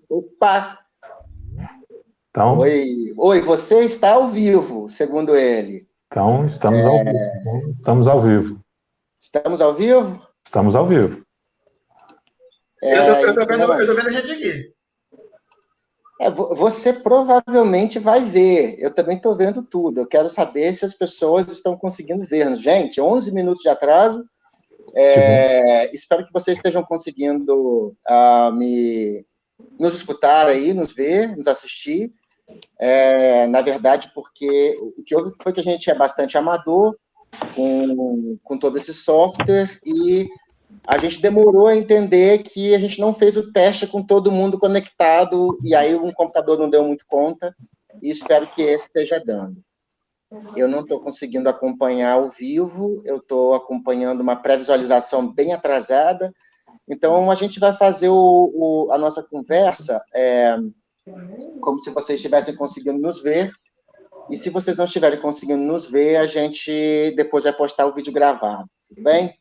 Opa! Então, Oi, você está ao vivo, segundo ele. então estamos ao vivo. Estamos ao vivo. Estamos ao vivo? Estamos ao vivo. Eu tô vendo a gente aqui. Você provavelmente vai ver. Eu também estou vendo tudo. Eu quero saber se as pessoas estão conseguindo ver. Gente, 11 minutos de atraso. Espero que vocês estejam conseguindo nos escutar aí, nos ver, nos assistir. Na verdade, porque o que houve foi que a gente é bastante amador com todo esse software e a gente demorou a entender que a gente não fez o teste com todo mundo conectado e aí um computador não deu muito conta e espero que esse esteja dando. Eu não estou conseguindo acompanhar ao vivo, eu estou acompanhando uma pré-visualização bem atrasada, então a gente vai fazer a nossa conversa como se vocês estivessem conseguindo nos ver, e se vocês não estiverem conseguindo nos ver, a gente depois vai postar o vídeo gravado, tudo bem?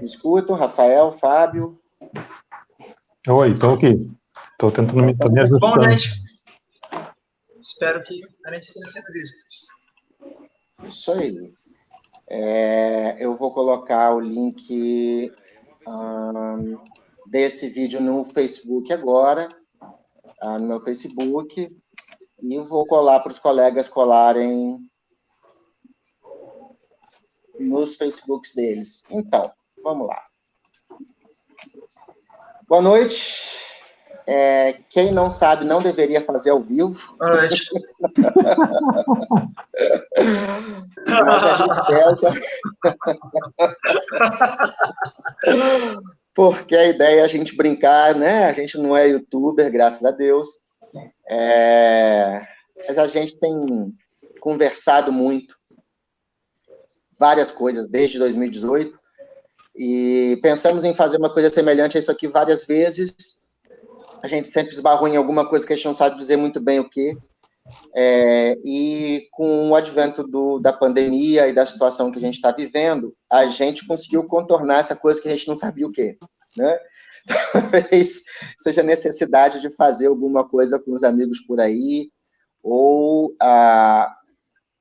Escutam, Rafael, Fábio. Oi, estou aqui. Estou tentando me ajustando. Bom, gente. Espero que a gente tenha sendo visto. Isso aí. Eu vou colocar o link desse vídeo no Facebook agora, no meu Facebook, e vou colar para os colegas colarem nos Facebooks deles. Então, vamos lá. Boa noite. Quem não sabe, não deveria fazer ao vivo. Boa noite. Mas a gente tenta. Porque a ideia é a gente brincar, né? A gente não é youtuber, graças a Deus. Mas a gente tem conversado muito, várias coisas, desde 2018, e pensamos em fazer uma coisa semelhante a isso aqui várias vezes. A gente sempre esbarrou em alguma coisa que a gente não sabe dizer muito bem o quê. E com o advento da pandemia e da situação que a gente está vivendo, a gente conseguiu contornar essa coisa que a gente não sabia o quê, né? Talvez seja a necessidade de fazer alguma coisa com os amigos por aí, ou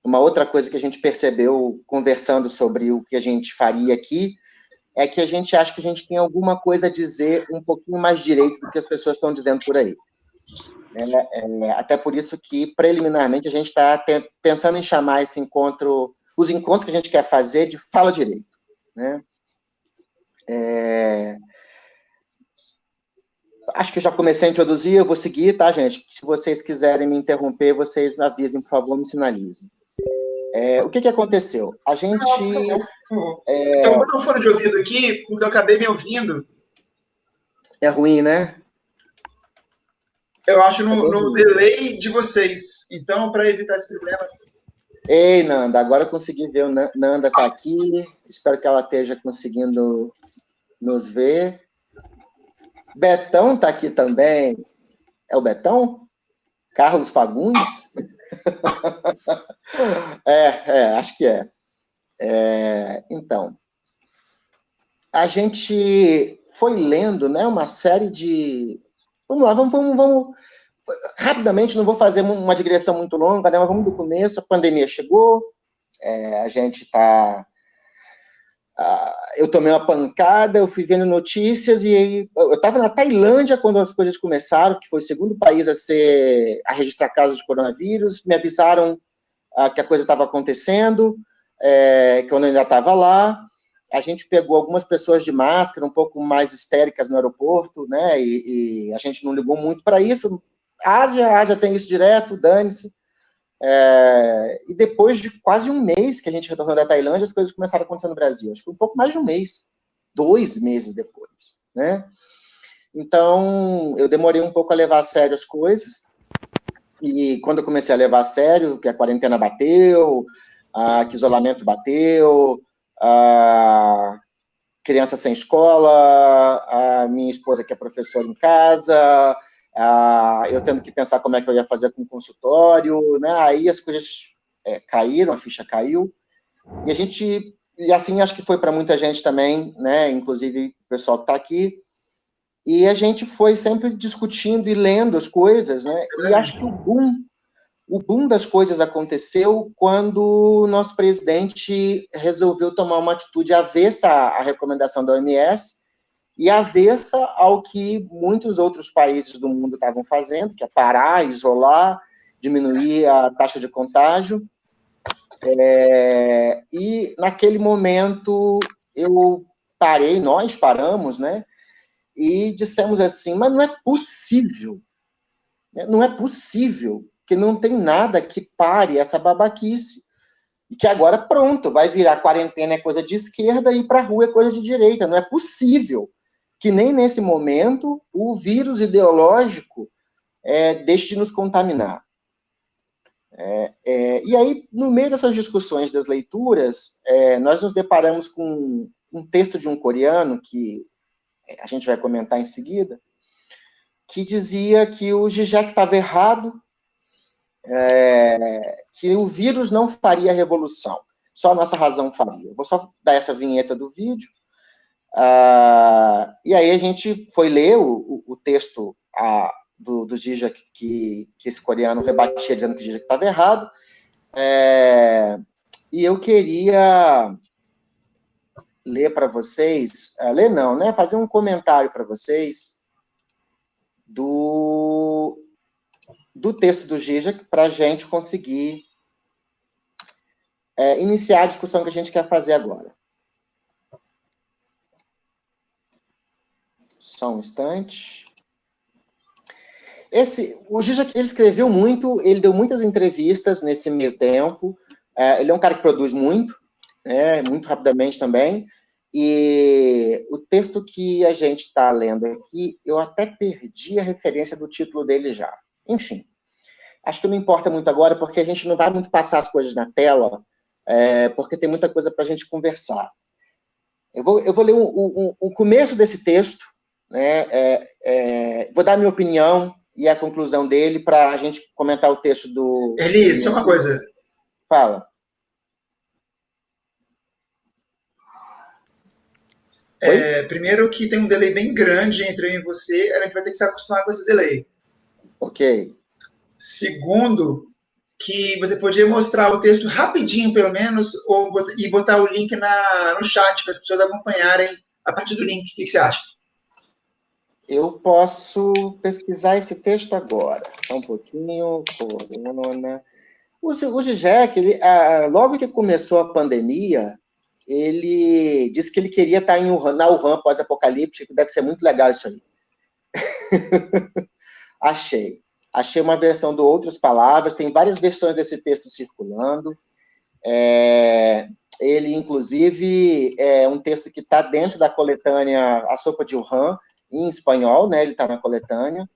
uma outra coisa que a gente percebeu conversando sobre o que a gente faria aqui, é que a gente acha que a gente tem alguma coisa a dizer um pouquinho mais direito do que as pessoas estão dizendo por aí. Até por isso que, preliminarmente, a gente está pensando em chamar esse encontro, os encontros que a gente quer fazer, de Fala Direito, né? Acho que já comecei a introduzir, eu vou seguir, tá, gente? Se vocês quiserem me interromper, vocês me avisem, por favor, me sinalizem. O que aconteceu? A gente... Então, vou botar um fone de ouvido aqui, porque eu acabei me ouvindo. É ruim, né? Eu acho no delay de vocês. Então, para evitar esse problema... Ei, Nanda, agora eu consegui ver. Nanda está aqui. Espero que ela esteja conseguindo nos ver. Betão está aqui também. É o Betão? Carlos Fagundes? Acho que é. Então, a gente foi lendo, né, uma série de... Vamos lá, vamos... Rapidamente, não vou fazer uma digressão muito longa, né, mas vamos do começo. A pandemia chegou, a gente está... eu tomei uma pancada, eu fui vendo notícias, e aí, eu estava na Tailândia quando as coisas começaram, que foi o segundo país a registrar casos de coronavírus. Me avisaram que a coisa estava acontecendo, que eu ainda estava lá. A gente pegou algumas pessoas de máscara, um pouco mais histéricas no aeroporto, né, e a gente não ligou muito para isso. A Ásia tem isso direto, dane-se. E depois de quase um mês que a gente retornou da Tailândia, as coisas começaram a acontecer no Brasil. Acho que um pouco mais de um mês, 2 meses depois, né? Então, eu demorei um pouco a levar a sério as coisas, e quando eu comecei a levar a sério, que a quarentena bateu, que o isolamento bateu, criança sem escola, a minha esposa que é professora em casa, eu tendo que pensar como é que eu ia fazer com o consultório, né? Aí as coisas caíram, a ficha caiu, e a gente e assim acho que foi para muita gente também, né, inclusive o pessoal que está aqui, e a gente foi sempre discutindo e lendo as coisas, né, e acho que o boom das coisas aconteceu quando o nosso presidente resolveu tomar uma atitude avessa à recomendação da OMS e avessa ao que muitos outros países do mundo estavam fazendo, que é parar, isolar, diminuir a taxa de contágio. E naquele momento nós paramos, né? E dissemos assim, mas não é possível, que não tem nada que pare essa babaquice, e que agora pronto, vai virar quarentena é coisa de esquerda e ir para a rua é coisa de direita. Não é possível que nem nesse momento o vírus ideológico deixe de nos contaminar. E aí, no meio dessas discussões das leituras, nós nos deparamos com um texto de um coreano, que a gente vai comentar em seguida, que dizia que o Zizek estava errado, que o vírus não faria revolução, só a nossa razão faria. Eu vou só dar essa vinheta do vídeo, e aí a gente foi ler o texto do Zizek, que esse coreano rebatia dizendo que o Zizek estava errado, e eu queria ler para vocês, ler não, né, fazer um comentário para vocês do texto do Zizek, para a gente conseguir iniciar a discussão que a gente quer fazer agora. Só um instante. O Zizek, ele escreveu muito, ele deu muitas entrevistas nesse meio tempo, ele é um cara que produz muito, muito rapidamente também, e o texto que a gente está lendo aqui, eu até perdi a referência do título dele já. Enfim, acho que não importa muito agora, porque a gente não vai muito passar as coisas na tela, porque tem muita coisa para a gente conversar. Eu vou ler o começo desse texto, né, vou dar a minha opinião e a conclusão dele para a gente comentar o texto do... Eli, só uma coisa. Fala. Primeiro que tem um delay bem grande entre eu e você, a gente vai ter que se acostumar com esse delay. Ok. Segundo, que você podia mostrar o texto rapidinho, pelo menos, e botar o link no chat para as pessoas acompanharem a partir do link. O que você acha? Eu posso pesquisar esse texto agora. Só um pouquinho. Corona. O Zizek, logo que começou a pandemia, ele disse que ele queria estar na Wuhan pós-apocalíptico, deve ser muito legal isso aí. Achei uma versão do Outras Palavras, tem várias versões desse texto circulando. Ele, inclusive, é um texto que está dentro da coletânea A Sopa de Wuhan, em espanhol, né? Ele está na coletânea.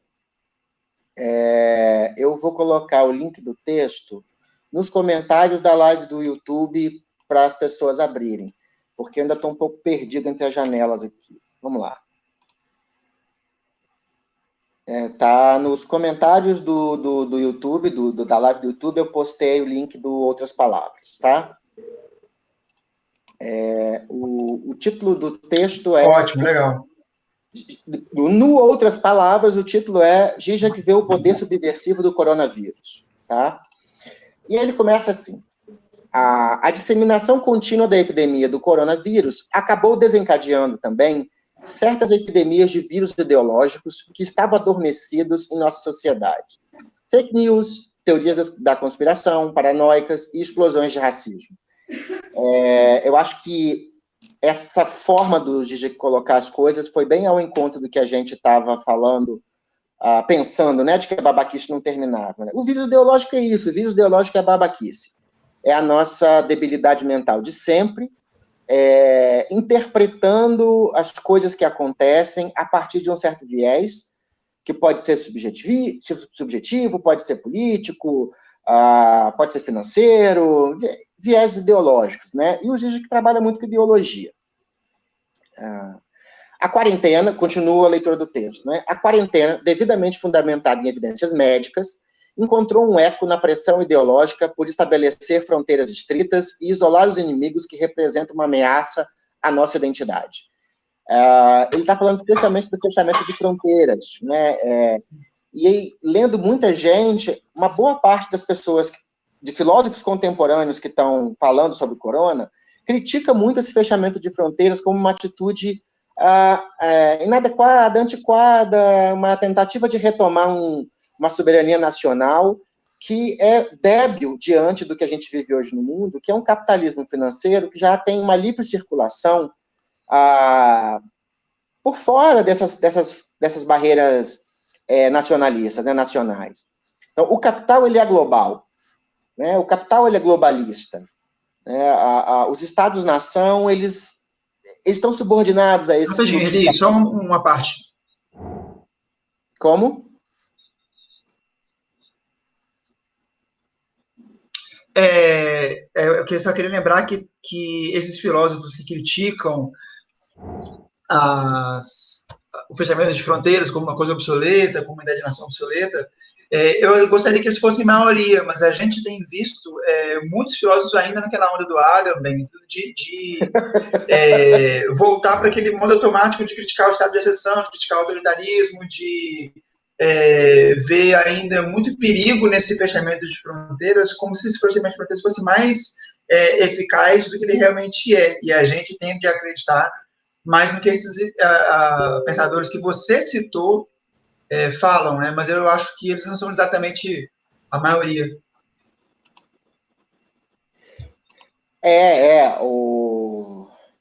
Eu vou colocar o link do texto nos comentários da live do YouTube para as pessoas abrirem, porque eu ainda estou um pouco perdido entre as janelas aqui. Vamos lá. Tá nos comentários do YouTube, da live do YouTube, eu postei o link do Outras Palavras, tá? O título do texto é... Ótimo, legal. No Outras Palavras, o título é Zizek vê o poder subversivo do coronavírus, tá? E ele começa assim: a disseminação contínua da epidemia do coronavírus acabou desencadeando também certas epidemias de vírus ideológicos que estavam adormecidos em nossa sociedade. Fake news, teorias da conspiração, paranoicas e explosões de racismo. Eu acho que essa forma do Zizek colocar as coisas foi bem ao encontro do que a gente estava falando, pensando, né, de que a babaquice não terminava. Né? O vírus ideológico é isso, o vírus ideológico é a babaquice. É a nossa debilidade mental de sempre, interpretando as coisas que acontecem a partir de um certo viés, que pode ser subjetivo, pode ser político, pode ser financeiro, viés ideológicos, né? E o Zizek trabalha muito com ideologia. A quarentena, continua a leitura do texto, né? A quarentena, devidamente fundamentada em evidências médicas, encontrou um eco na pressão ideológica por estabelecer fronteiras estritas e isolar os inimigos que representam uma ameaça à nossa identidade. Ele está falando especialmente do fechamento de fronteiras, né? E aí, lendo muita gente, uma boa parte das pessoas, de filósofos contemporâneos que estão falando sobre o corona, critica muito esse fechamento de fronteiras como uma atitude inadequada, antiquada, uma tentativa de retomar uma soberania nacional que é débil diante do que a gente vive hoje no mundo, que é um capitalismo financeiro que já tem uma livre circulação por fora dessas barreiras nacionalistas, né, nacionais. Então, o capital ele é global, né? O capital ele é globalista. Né? Os Estados-nação, eles estão subordinados a esse... Rapidinho, Eli, só uma parte. Como? Eu só queria lembrar que esses filósofos que criticam o fechamento de fronteiras como uma coisa obsoleta, como uma ideia de nação obsoleta, eu gostaria que eles fossem maioria, mas a gente tem visto muitos filósofos ainda naquela onda do Agamben, de voltar para aquele modo automático de criticar o estado de exceção, de criticar o autoritarismo, de ver ainda muito perigo nesse fechamento de fronteiras, como se esse fechamento de fronteiras fosse mais eficaz do que ele realmente é. E a gente tende a acreditar mais no que esses pensadores que você citou falam, né? Mas eu acho que eles não são exatamente a maioria.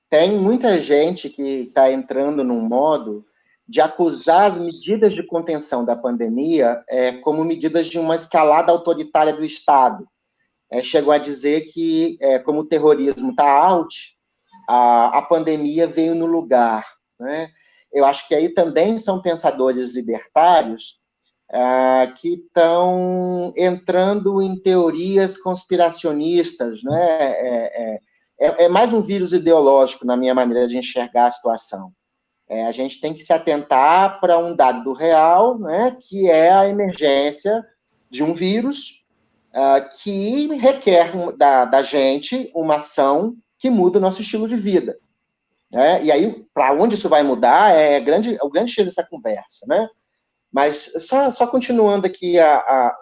Tem muita gente que está entrando num modo de acusar as medidas de contenção da pandemia como medidas de uma escalada autoritária do Estado. Chegou a dizer que, como o terrorismo está out, a pandemia veio no lugar, né? Eu acho que aí também são pensadores libertários que estão entrando em teorias conspiracionistas, né? É mais um vírus ideológico, na minha maneira de enxergar a situação. A gente tem que se atentar para um dado do real, né, que é a emergência de um vírus que requer da gente uma ação que muda o nosso estilo de vida. Né? E aí, para onde isso vai mudar, é o grande X dessa conversa. Né? Mas, só continuando aqui,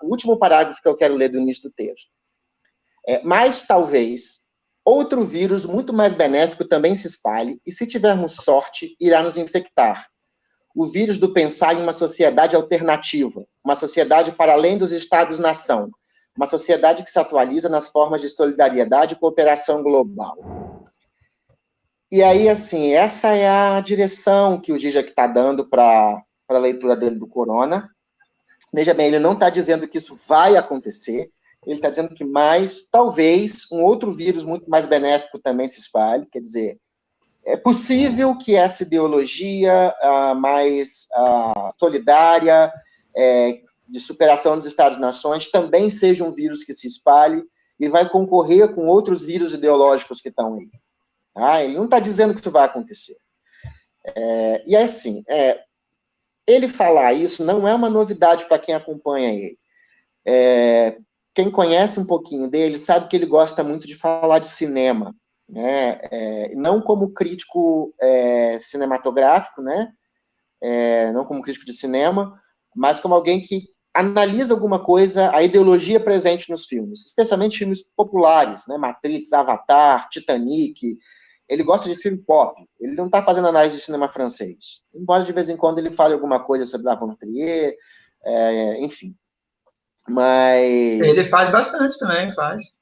o último parágrafo que eu quero ler do início do texto. Mas, talvez, outro vírus muito mais benéfico também se espalhe, e se tivermos sorte, irá nos infectar. O vírus do pensar em uma sociedade alternativa, uma sociedade para além dos Estados-nação, uma sociedade que se atualiza nas formas de solidariedade e cooperação global. E aí, assim, essa é a direção que o Zizek está dando para a leitura dele do corona. Veja bem, ele não está dizendo que isso vai acontecer, ele está dizendo que talvez, um outro vírus muito mais benéfico também se espalhe, quer dizer, é possível que essa ideologia mais solidária, de superação dos Estados-nações, também seja um vírus que se espalhe e vai concorrer com outros vírus ideológicos que estão aí. Ele não está dizendo que isso vai acontecer. E assim, ele falar isso não é uma novidade para quem acompanha ele. Quem conhece um pouquinho dele sabe que ele gosta muito de falar de cinema, né? Não como crítico cinematográfico, né? Não como crítico de cinema, mas como alguém que analisa alguma coisa, a ideologia presente nos filmes, especialmente filmes populares, né? Matrix, Avatar, Titanic. Ele gosta de filme pop, ele não está fazendo análise de cinema francês, embora de vez em quando ele fale alguma coisa sobre La Von Trier, enfim. Mas... Ele faz bastante também, faz.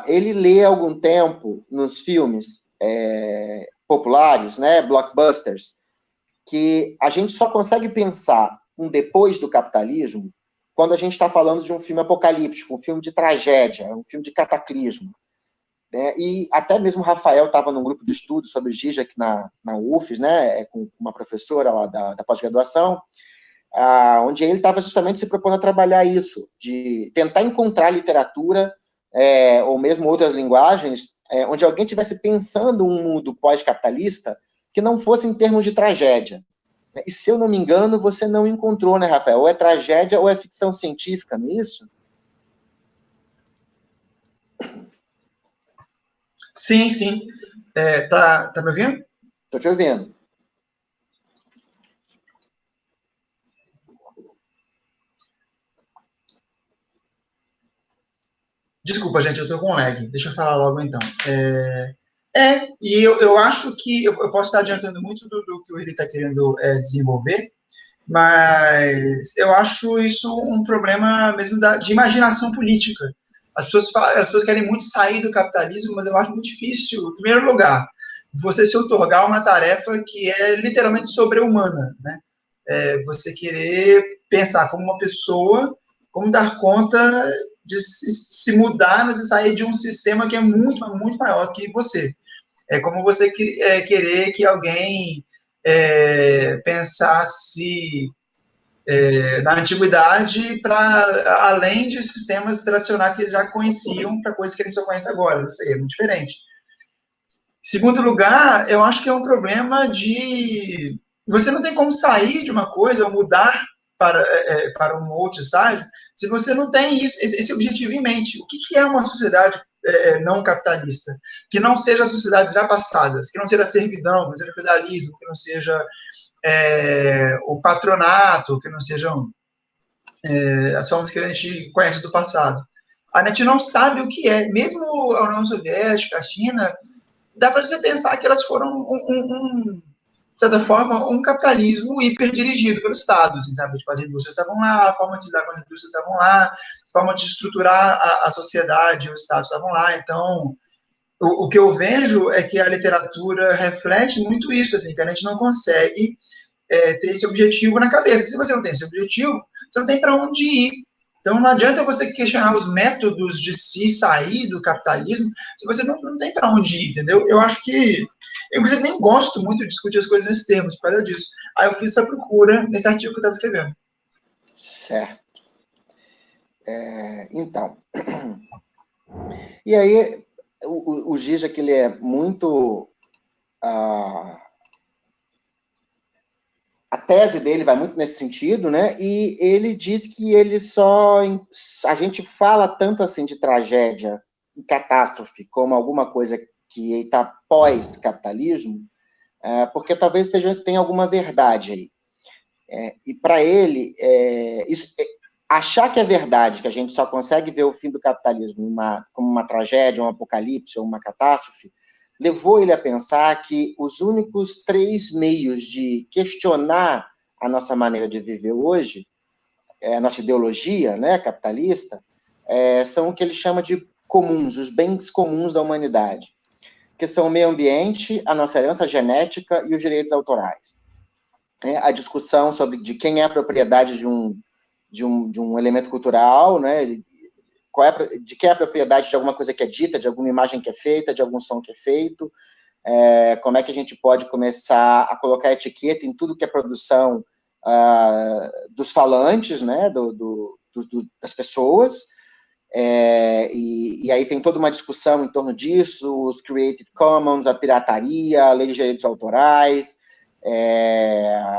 Ele lê há algum tempo nos filmes populares, né, blockbusters, que a gente só consegue pensar um depois do capitalismo quando a gente está falando de um filme apocalíptico, um filme de tragédia, um filme de cataclismo. E até mesmo o Rafael estava num grupo de estudo sobre Zizek na UFES, né, com uma professora lá da pós-graduação, onde ele estava justamente se propondo a trabalhar isso, de tentar encontrar literatura, ou mesmo outras linguagens, onde alguém estivesse pensando um mundo pós-capitalista que não fosse em termos de tragédia. E, se eu não me engano, você não encontrou, né, Rafael? Ou é tragédia ou é ficção científica, não é isso? Sim, sim. Tá me ouvindo? Estou te ouvindo. Desculpa, gente, eu estou com lag. Deixa eu falar logo, então. E eu acho que eu posso estar adiantando muito do que ele está querendo desenvolver, mas eu acho isso um problema mesmo de imaginação política. As pessoas querem muito sair do capitalismo, mas eu acho muito difícil, em primeiro lugar, você se outorgar uma tarefa que é literalmente sobre-humana, né? Você querer pensar como uma pessoa, como dar conta de se mudar, de sair de um sistema que é muito, muito maior que você. É como você querer que alguém pensasse na antiguidade para além de sistemas tradicionais que eles já conheciam para coisas que a gente só conhece agora. Não sei, é muito diferente. Segundo lugar, eu acho que é um problema de você não tem como sair de uma coisa ou mudar para um outro estágio se você não tem esse objetivo em mente. O que é uma sociedade não capitalista? Que não seja as sociedades já passadas, que não seja a servidão, que não seja o feudalismo, que não seja o patronato, que não sejam as formas que a gente conhece do passado. A gente não sabe o que é. Mesmo a União Soviética, a China, dá para você pensar que elas foram, de certa forma, um capitalismo hiperdirigido pelo Estado, assim, sabe? Tipo, as indústrias estavam lá, a forma de se lidar com as indústrias estavam lá, a forma de estruturar a sociedade, os Estados estavam lá. Então, o que eu vejo é que a literatura reflete muito isso, assim, que a gente não consegue ter esse objetivo na cabeça. Se você não tem esse objetivo, você não tem para onde ir. Então, não adianta você questionar os métodos de se sair do capitalismo se você não tem para onde ir, entendeu? Eu acho que... Eu, inclusive, nem gosto muito de discutir as coisas nesses termos, por causa disso. Aí eu fiz essa procura nesse artigo que eu estava escrevendo. Certo. Então, e aí o Gija, que ele é muito... A tese dele vai muito nesse sentido, né? E ele diz que ele só... A gente fala tanto assim de tragédia e catástrofe como alguma coisa que está pós-capitalismo, porque talvez tenha alguma verdade aí. E para ele, achar que é verdade, que a gente só consegue ver o fim do capitalismo como uma tragédia, um apocalipse ou uma catástrofe, levou ele a pensar que os únicos 3 meios de questionar a nossa maneira de viver hoje, a nossa ideologia, né, capitalista, são o que ele chama de comuns, os bens comuns da humanidade, que são o meio ambiente, a nossa herança genética e os direitos autorais. A discussão sobre de quem é a propriedade de um elemento cultural, né, de quem é a propriedade de alguma coisa que é dita, de alguma imagem que é feita, de algum som que é feito, como é que a gente pode começar a colocar etiqueta em tudo que é produção dos falantes, né, das pessoas, e aí tem toda uma discussão em torno disso, os Creative Commons, a pirataria, a lei de direitos autorais,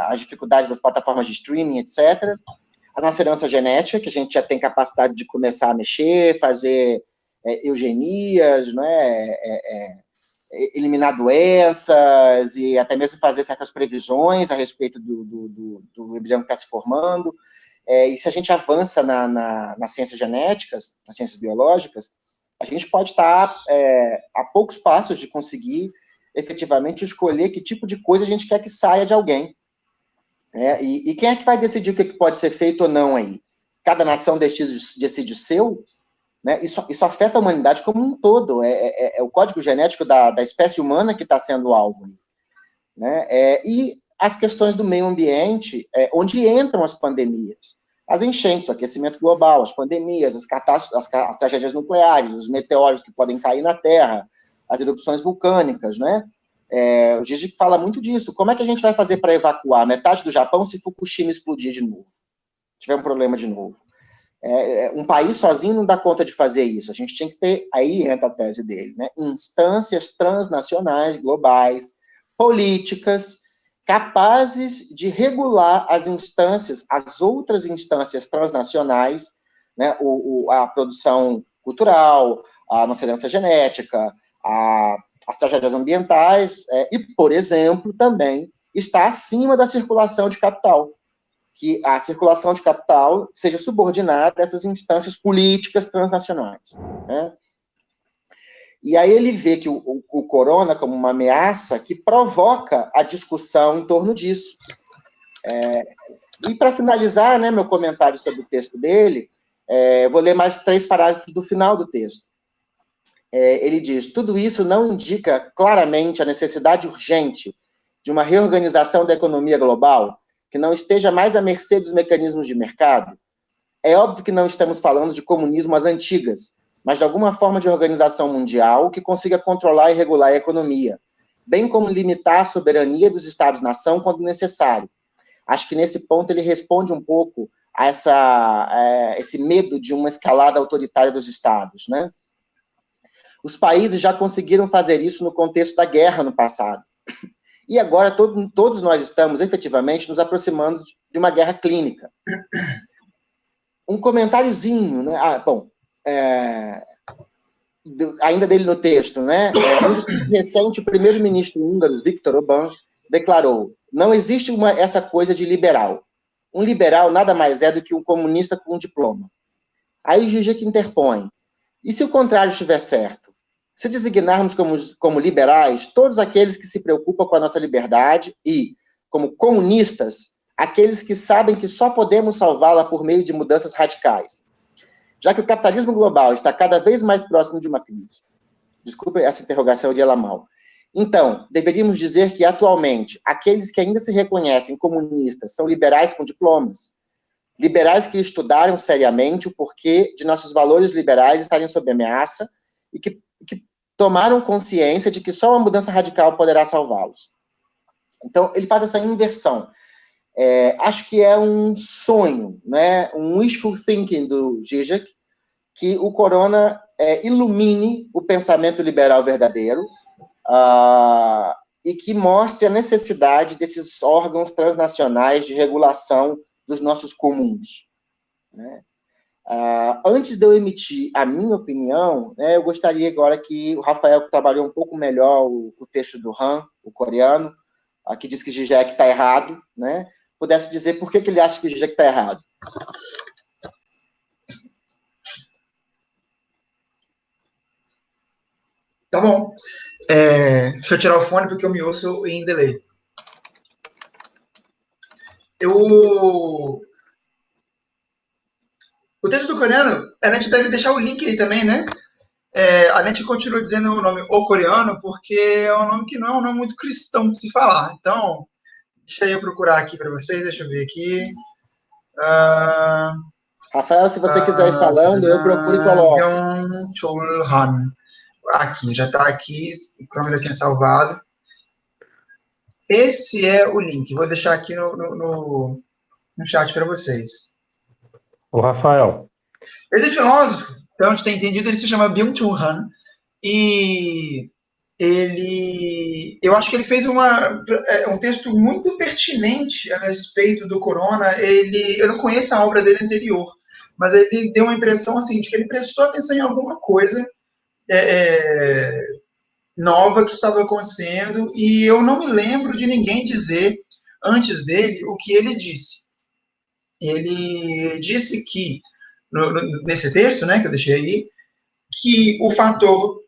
as dificuldades das plataformas de streaming, etc., a nossa herança genética, que a gente já tem capacidade de começar a mexer, fazer eugenias, né, eliminar doenças e até mesmo fazer certas previsões a respeito do embrião que está se formando. E se a gente avança nas ciências genéticas, nas ciências biológicas, a gente pode estar a poucos passos de conseguir efetivamente escolher que tipo de coisa a gente quer que saia de alguém. E quem é que vai decidir o que pode ser feito ou não aí? Cada nação decide o seu, né? Isso afeta a humanidade como um todo. É o código genético da espécie humana que está sendo alvo. Né? E as questões do meio ambiente, onde entram as pandemias. As enchentes, o aquecimento global, as pandemias, as catástrofes, as tragédias nucleares, os meteoros que podem cair na Terra, as erupções vulcânicas, né? O Gigi fala muito disso. Como é que a gente vai fazer para evacuar metade do Japão se Fukushima explodir de novo? Tiver um problema de novo. Um país sozinho não dá conta de fazer isso. A gente tinha que ter, aí entra a tese dele, né? Instâncias transnacionais, globais, políticas, capazes de regular as outras instâncias transnacionais, né, a produção cultural, a nossa herança genética, as tragédias ambientais, e, por exemplo, também está acima da circulação de capital, que a circulação de capital seja subordinada a essas instâncias políticas transnacionais, né? E aí ele vê que o corona como uma ameaça que provoca a discussão em torno disso. E para finalizar, né, meu comentário sobre o texto dele, vou ler mais 3 parágrafos do final do texto. Ele diz: tudo isso não indica claramente a necessidade urgente de uma reorganização da economia global que não esteja mais à mercê dos mecanismos de mercado? É óbvio que não estamos falando de comunismo às antigas, mas de alguma forma de organização mundial que consiga controlar e regular a economia, bem como limitar a soberania dos Estados-nação quando necessário. Acho que nesse ponto ele responde um pouco a esse medo de uma escalada autoritária dos Estados, né? Os países já conseguiram fazer isso no contexto da guerra no passado. E agora todos nós estamos, efetivamente, nos aproximando de uma guerra clínica. Um comentáriozinho, né? Ainda dele no texto, né? Um discurso recente, o primeiro-ministro húngaro, Viktor Orbán, declarou: não existe essa coisa de liberal. Um liberal nada mais é do que um comunista com um diploma. Aí Zizek interpõe: e se o contrário estiver certo? Se designarmos como liberais todos aqueles que se preocupam com a nossa liberdade e, como comunistas, aqueles que sabem que só podemos salvá-la por meio de mudanças radicais. Já que o capitalismo global está cada vez mais próximo de uma crise. Desculpe essa interrogação de Elamal. Então, deveríamos dizer que, atualmente, aqueles que ainda se reconhecem comunistas são liberais com diplomas. Liberais que estudaram seriamente o porquê de nossos valores liberais estarem sob ameaça e que tomaram consciência de que só uma mudança radical poderá salvá-los. Então, ele faz essa inversão. Acho que é um sonho, né, um wishful thinking do Zizek, que o corona ilumine o pensamento liberal verdadeiro e que mostre a necessidade desses órgãos transnacionais de regulação dos nossos comuns, né? Antes de eu emitir a minha opinião, né, eu gostaria agora que o Rafael, que trabalhou um pouco melhor o texto do Han, o coreano, que diz que Zizek está errado, né, pudesse dizer por que ele acha que Zizek está errado. Tá bom. Deixa eu tirar o fone porque eu me ouço em delay. O texto do coreano, a gente deve deixar o link aí também, né? A gente continua dizendo o nome O Coreano porque é um nome que não é um nome muito cristão de se falar. Então, deixa eu procurar aqui para vocês, deixa eu ver aqui. Rafael, se você quiser ir falando, eu procuro e coloco. Aqui, já está aqui, o câmera tinha salvado. Esse é o link, vou deixar aqui no chat para vocês. O Rafael. Esse filósofo, pelo onde tem entendido, ele se chama Byung-Chul Han, e eu acho que ele fez um texto muito pertinente a respeito do corona. Eu não conheço a obra dele anterior, mas ele deu uma impressão assim, de que ele prestou atenção em alguma coisa nova que estava acontecendo, e eu não me lembro de ninguém dizer antes dele o que ele disse. Ele disse que, nesse texto, né, que eu deixei aí, que o fator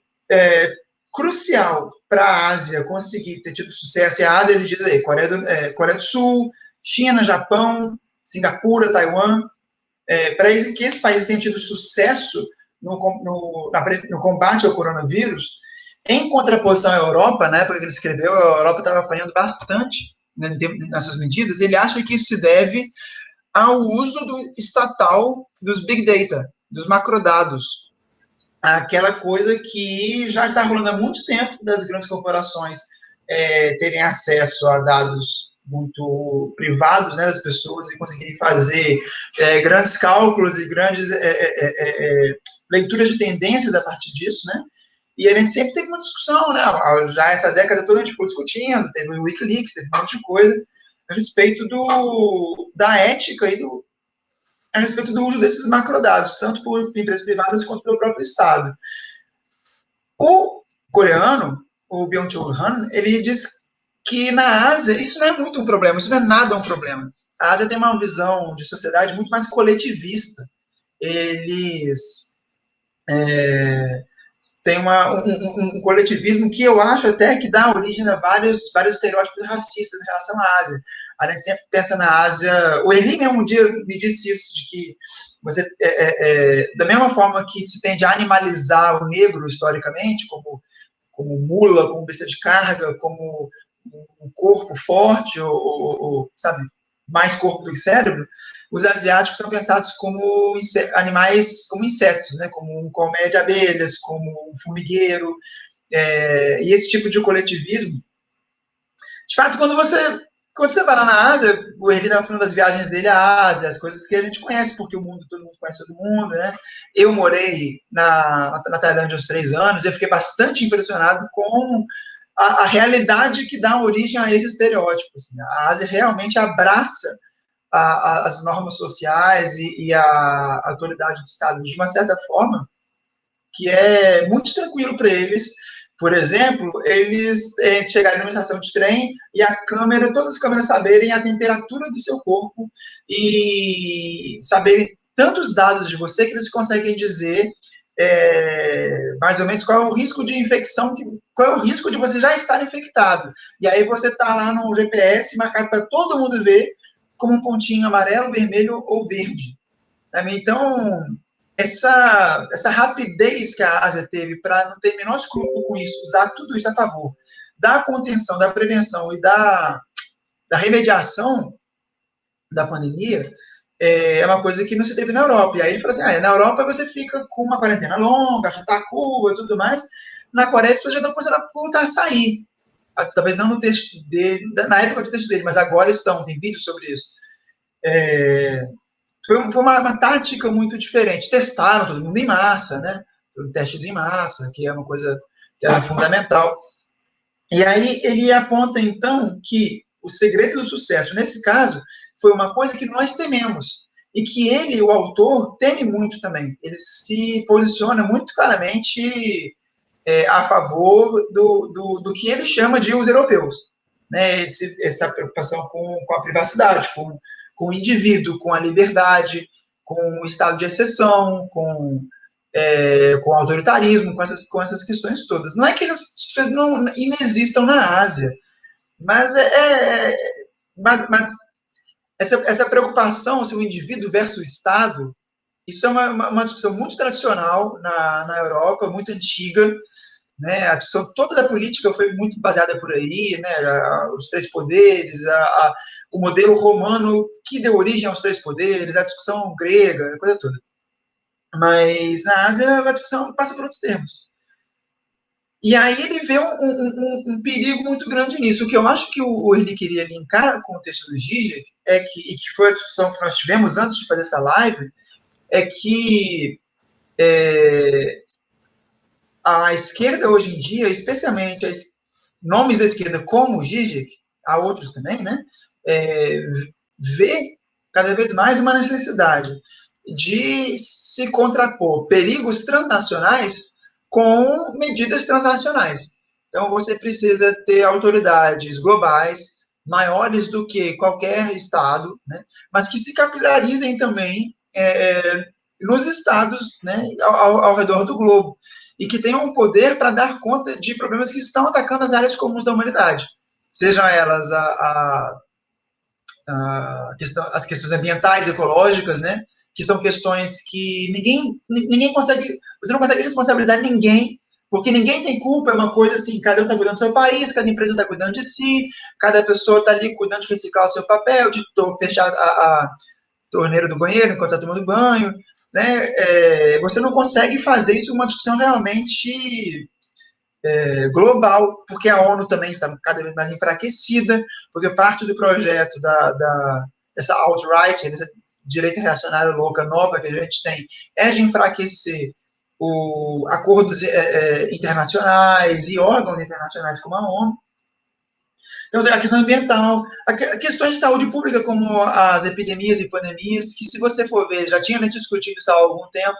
crucial para a Ásia conseguir ter tido sucesso, e a Ásia, ele diz aí, Coreia do Sul, China, Japão, Singapura, Taiwan, para que esses países tenham tido sucesso no combate ao coronavírus, em contraposição à Europa, na época que ele escreveu, a Europa estava apanhando bastante, né, nessas medidas. Ele acha que isso se deve ao uso estatal dos Big Data, dos macrodados. Aquela coisa que já está rolando há muito tempo das grandes corporações terem acesso a dados muito privados, né, das pessoas, e conseguirem fazer grandes cálculos e grandes leituras de tendências a partir disso, né? E a gente sempre teve uma discussão, né? Já essa década toda a gente ficou discutindo, teve o Wikileaks, teve um monte de coisa a respeito da ética e a respeito do uso desses macrodados, tanto por empresas privadas quanto pelo próprio Estado. O coreano, o Byung-Chul Han, ele diz que na Ásia isso não é muito um problema, isso não é nada um problema. A Ásia tem uma visão de sociedade muito mais coletivista. Eles têm um coletivismo que eu acho até que dá origem a vários estereótipos racistas em relação à Ásia. A gente sempre pensa na Ásia... O Eli mesmo um dia me disse isso, de que você, da mesma forma que se tende a animalizar o negro historicamente, como mula, como besta de carga, como um corpo forte, ou sabe, mais corpo do que cérebro, os asiáticos são pensados como animais, como insetos, né, como um colmeia de abelhas, como um formigueiro, e esse tipo de coletivismo. De fato, quando você vai lá na Ásia, o Eli estava falando das viagens dele à Ásia, as coisas que a gente conhece, porque todo mundo conhece todo mundo, né? Eu morei na Tailândia há uns 3 anos e eu fiquei bastante impressionado com a realidade que dá origem a esse estereótipo. Assim. A Ásia realmente abraça as normas sociais e a autoridade do Estado de uma certa forma que é muito tranquilo para eles. Por exemplo, eles chegarem numa estação de trem e todas as câmeras saberem a temperatura do seu corpo e saberem tantos dados de você que eles conseguem dizer mais ou menos qual é o risco de infecção, qual é o risco de você já estar infectado. E aí você está lá no GPS marcado para todo mundo ver como um pontinho amarelo, vermelho ou verde. Então, essa rapidez que a Ásia teve para não ter menor escrúpulo com isso, usar tudo isso a favor da contenção, da prevenção e da remediação da pandemia, é uma coisa que não se teve na Europa. E aí ele falou assim, na Europa você fica com uma quarentena longa, chutar a curva e tudo mais, na Coreia as pessoas já estão começando a voltar a sair. Talvez não no texto dele, na época do texto dele, mas agora tem vídeos sobre isso. Foi uma tática muito diferente. Testaram todo mundo em massa, né? Testes em massa, que é uma coisa que era fundamental. E aí ele aponta, então, que o segredo do sucesso, nesse caso, foi uma coisa que nós tememos. E que ele, o autor, teme muito também. Ele se posiciona muito claramente a favor do que ele chama de os europeus. Né? Essa preocupação com a privacidade, com o indivíduo, com a liberdade, com o estado de exceção, com o autoritarismo, com essas questões todas. Não é que essas coisas não inexistam na Ásia, mas essa preocupação, assim, o indivíduo versus o Estado, isso é uma discussão muito tradicional na Europa, muito antiga, né? A discussão toda da política foi muito baseada por aí, né? Os 3 poderes, o modelo romano que deu origem aos 3 poderes, a discussão grega, a coisa toda. Mas na Ásia a discussão passa por outros termos. E aí ele vê um perigo muito grande nisso. O que eu acho que o Eli queria linkar com o texto do Zizek, e que foi a discussão que nós tivemos antes de fazer essa live, é que a esquerda hoje em dia, especialmente nomes da esquerda como o Zizek, há outros também, né, vê cada vez mais uma necessidade de se contrapor perigos transnacionais com medidas transnacionais. Então, você precisa ter autoridades globais maiores do que qualquer Estado, né, mas que se capilarizem também nos Estados, né, ao redor do globo, e que tenham um poder para dar conta de problemas que estão atacando as áreas comuns da humanidade, sejam elas as questões ambientais, ecológicas, né, que são questões que ninguém consegue, você não consegue responsabilizar ninguém, porque ninguém tem culpa, é uma coisa assim, cada um está cuidando do seu país, cada empresa está cuidando de si, cada pessoa está ali cuidando de reciclar o seu papel, de fechar a torneira do banheiro enquanto está tomando banho, né? Você não consegue fazer isso uma discussão realmente global, porque a ONU também está cada vez mais enfraquecida, porque parte do projeto dessa alt-right, dessa direita reacionária louca nova que a gente tem, é de enfraquecer acordos internacionais e órgãos internacionais como a ONU. Então, a questão ambiental, questões de saúde pública, como as epidemias e pandemias, que, se você for ver, já tinha discutido isso há algum tempo.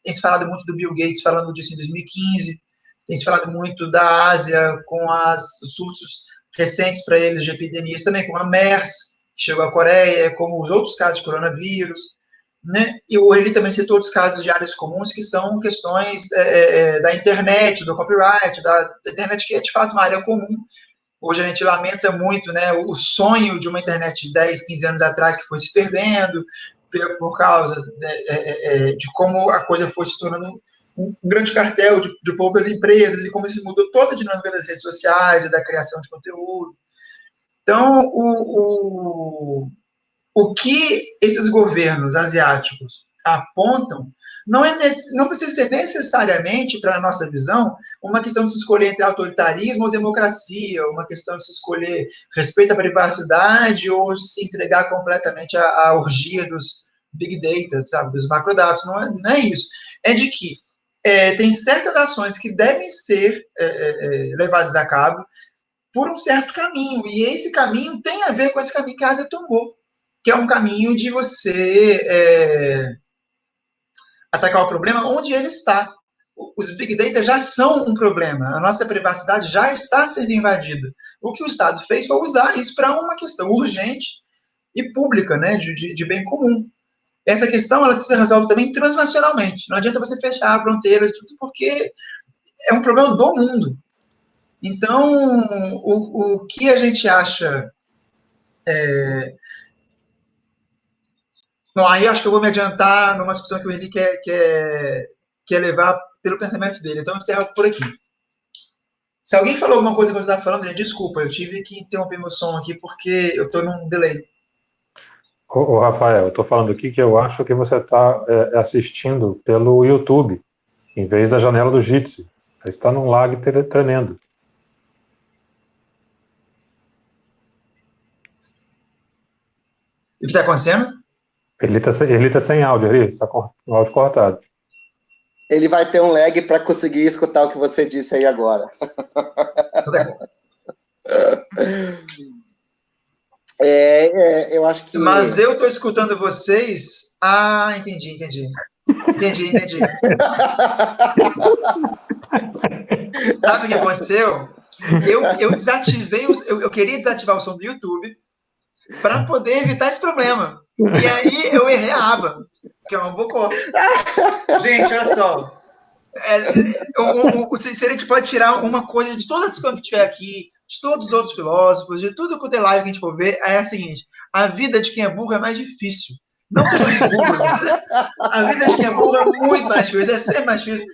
Tem se falado muito do Bill Gates falando disso em 2015, tem se falado muito da Ásia com os surtos recentes para eles de epidemias também, como a MERS, que chegou à Coreia, como os outros casos de coronavírus, né? E ele também citou outros casos de áreas comuns, que são questões da internet, do copyright, da internet, que é de fato uma área comum. Hoje a gente lamenta muito, né, o sonho de uma internet de 10, 15 anos atrás que foi se perdendo por causa de como a coisa foi se tornando um grande cartel de poucas empresas e como isso mudou toda a dinâmica das redes sociais e da criação de conteúdo. Então, o que esses governos asiáticos apontam não precisa ser necessariamente, para a nossa visão, uma questão de se escolher entre autoritarismo ou democracia, uma questão de se escolher respeito à privacidade ou se entregar completamente à orgia dos big data, sabe, dos macrodados. Não é isso. É de que tem certas ações que devem ser levadas a cabo por um certo caminho, e esse caminho tem a ver com esse caminho que a Ásia tomou, que é um caminho de você atacar o problema onde ele está. Os Big Data já são um problema, a nossa privacidade já está sendo invadida. O que o Estado fez foi usar isso para uma questão urgente e pública, né, de bem comum. Essa questão ela se resolve também transnacionalmente. Não adianta você fechar fronteiras, tudo, porque é um problema do mundo. Então, o que a gente acha... Bom, aí acho que eu vou me adiantar numa discussão que o Henrique quer levar pelo pensamento dele. Então, eu encerro por aqui. Se alguém falou alguma coisa que eu estava falando, desculpa, eu tive que interromper meu som aqui porque eu estou num delay. Ô, Rafael, eu estou falando aqui que eu acho que você está assistindo pelo YouTube, em vez da janela do Jitsi. Você está num lag tremendo. E o que está acontecendo? Ele tá sem áudio, ele está com o áudio cortado. Ele vai ter um lag para conseguir escutar o que você disse aí agora. Eu acho que... Mas eu estou escutando vocês... Ah, entendi. Sabe o que aconteceu? Eu desativei... Eu queria desativar o som do YouTube para poder evitar esse problema. E aí eu errei a aba, que é um bocó. Gente, olha só. Se a gente pode tirar uma coisa de toda a discussão que tiver aqui, de todos os outros filósofos, de tudo quanto é live que a gente for ver, é a seguinte: a vida de quem é burro é mais difícil. Não seja burro. A vida de quem é burro é muito mais difícil, é sempre mais difícil.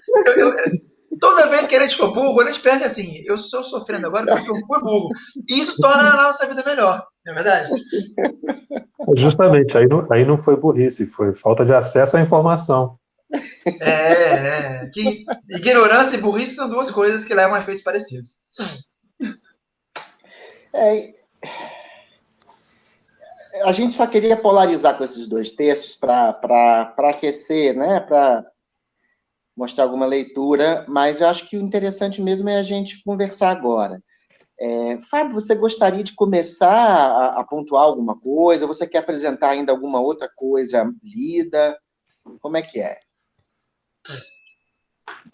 Toda vez que a gente for burro, a gente pensa assim: eu estou sofrendo agora porque eu fui burro. E isso torna a nossa vida melhor, não é verdade? Justamente, aí não foi burrice, foi falta de acesso à informação. Que ignorância e burrice são duas coisas que levam a efeitos parecidos. A gente só queria polarizar com esses dois textos para aquecer, né, para mostrar alguma leitura, mas eu acho que o interessante mesmo é a gente conversar agora. Fábio, você gostaria de começar a pontuar alguma coisa? Você quer apresentar ainda alguma outra coisa lida? Como é que é?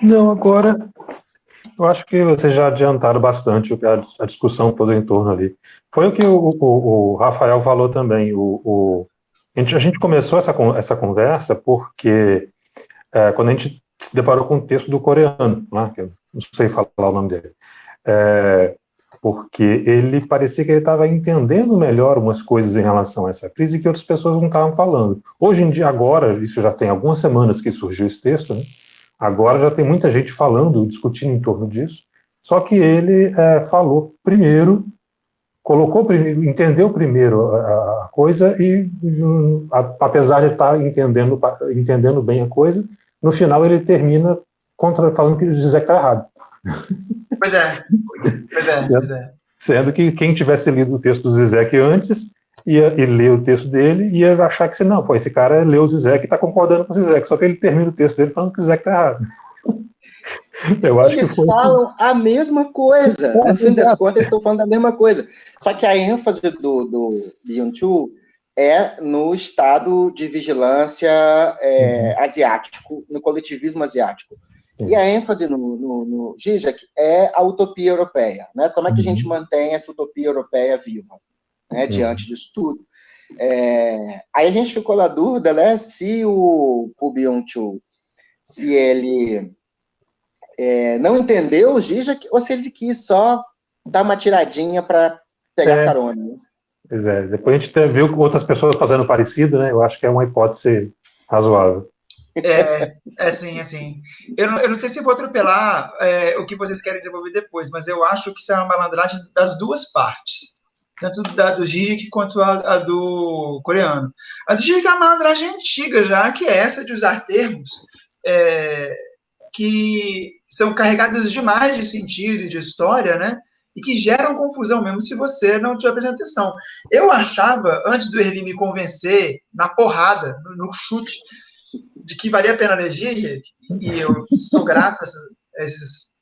Não, agora eu acho que vocês já adiantaram bastante a discussão toda em torno ali. Foi o que o Rafael falou também. A gente começou essa conversa porque quando a gente se deparou com o texto do coreano, né, que eu não sei falar o nome dele, porque ele parecia que ele estava entendendo melhor umas coisas em relação a essa crise que outras pessoas não estavam falando. Hoje em dia, agora, isso já tem algumas semanas que surgiu esse texto, né? Agora já tem muita gente falando, discutindo em torno disso, só que ele falou primeiro, entendeu primeiro a coisa e, apesar de estar entendendo bem a coisa, no final ele termina falando que o Zizek está errado. Pois é. Sendo que quem tivesse lido o texto do Zizek antes e ler o texto dele, ia achar que esse cara leu o Zizek e está concordando com o Zizek, só que ele termina o texto dele falando que o Zizek está errado. Eu acho Eles que foi. falam a mesma coisa. No fim das contas, eles estão falando a mesma coisa. Só que a ênfase do Byung-Chul é no estado de vigilância asiático, no coletivismo asiático. E a ênfase no Zizek é a utopia europeia. Né? Como é que a gente mantém essa utopia europeia viva, né, diante disso tudo? Aí a gente ficou na dúvida, né, se o Byung-Chul, se ele não entendeu o Zizek ou se ele quis só dar uma tiradinha para pegar carona. Né? Pois é. Depois a gente viu outras pessoas fazendo parecido, né? Eu acho que é uma hipótese razoável. Sim. Eu não sei se vou atropelar o que vocês querem desenvolver depois, mas eu acho que isso é uma malandragem das duas partes. Tanto da do Zizek quanto a do coreano. A do Zizek é uma malandragem antiga já, que é essa de usar termos que são carregados demais de sentido e de história, né? E que geram confusão mesmo se você não tiver prestando atenção. Eu achava, antes do Erli me convencer, na porrada, no chute, de que valia a pena ler Zizek, e eu sou grato a esses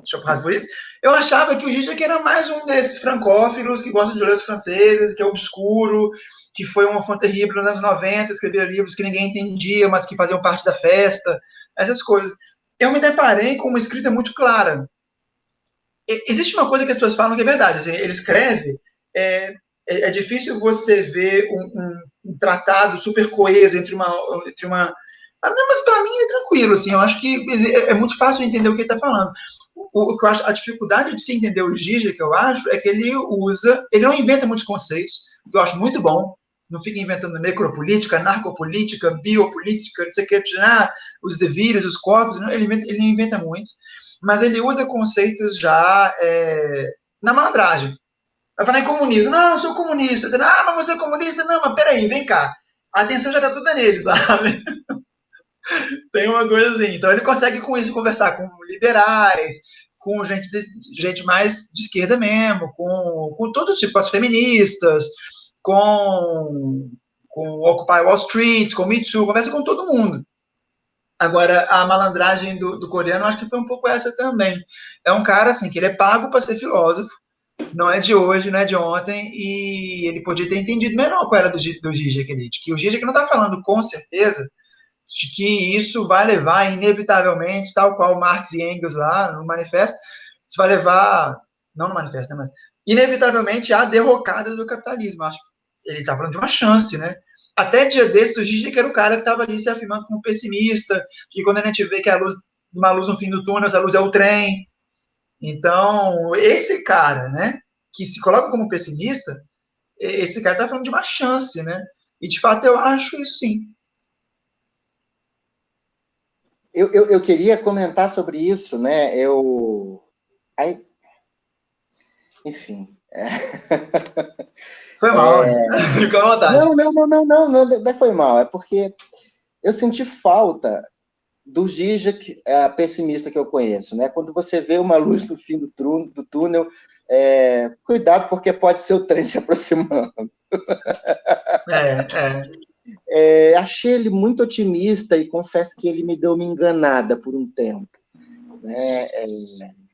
chopras por isso, eu achava que o Zizek era mais um desses francófilos que gostam de ler os franceses, que é obscuro, que foi um enfant terrible nos anos 90, escrevia livros que ninguém entendia, mas que faziam parte da festa, essas coisas. Eu me deparei com uma escrita muito clara. Existe uma coisa que as pessoas falam que é verdade. Assim, ele escreve, é difícil você ver um tratado super coeso entre uma. Mas para mim é tranquilo. Assim, eu acho que é muito fácil entender o que ele está falando. O que eu acho, a dificuldade de se entender o Zizek, que eu acho, é que ele não inventa muitos conceitos, que eu acho muito bom. Não fica inventando necropolítica, narcopolítica, biopolítica, não sei o que, os devires, os corpos, não, ele não inventa muito, mas ele usa conceitos já na malandragem. Vai falar em comunismo, não, eu sou comunista, mas você é comunista? Não, mas peraí, vem cá, a atenção já tá toda nele, sabe? Tem uma coisa assim, então ele consegue com isso conversar com liberais, com gente mais de esquerda mesmo, com todos os tipos, as feministas, com Occupy Wall Street, com Me Too, conversa com todo mundo. Agora, a malandragem do coreano, acho que foi um pouco essa também. É um cara, assim, que ele é pago para ser filósofo, não é de hoje, não é de ontem, e ele podia ter entendido melhor qual era do Zizek ali, que o Zizek não está falando com certeza de que isso vai levar inevitavelmente, tal qual Marx e Engels lá no manifesto, isso vai levar, não no manifesto, né, mas inevitavelmente à derrocada do capitalismo. Acho que ele está falando de uma chance, né? Até dia desses, o Zizek era o cara que estava ali se afirmando como pessimista, que quando a gente vê que uma luz no fim do túnel, essa luz é o trem. Então, esse cara, né, que se coloca como pessimista, esse cara está falando de uma chance, né? E, de fato, eu acho isso sim. Eu queria comentar sobre isso, né? Enfim. Foi mal, né? Fica à vontade. Não foi mal. É porque eu senti falta do Zizek, pessimista que eu conheço, né? Quando você vê uma luz no fim do túnel, cuidado, porque pode ser o trem se aproximando. Achei ele muito otimista e confesso que ele me deu uma enganada por um tempo. Né?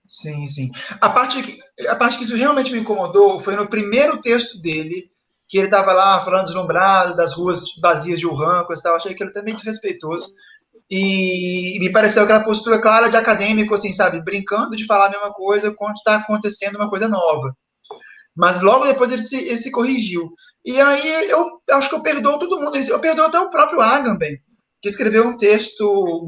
Sim. A parte que isso realmente me incomodou foi no primeiro texto dele, que ele estava lá falando deslumbrado das ruas vazias de Wuhan, coisa e tal. Achei que ele também desrespeitoso. E me pareceu aquela postura clara de acadêmico, assim, sabe? Brincando de falar a mesma coisa quando está acontecendo uma coisa nova. Mas logo depois ele se corrigiu. E aí eu acho que eu perdoo todo mundo. Eu perdoo até o próprio Agamben, que escreveu um texto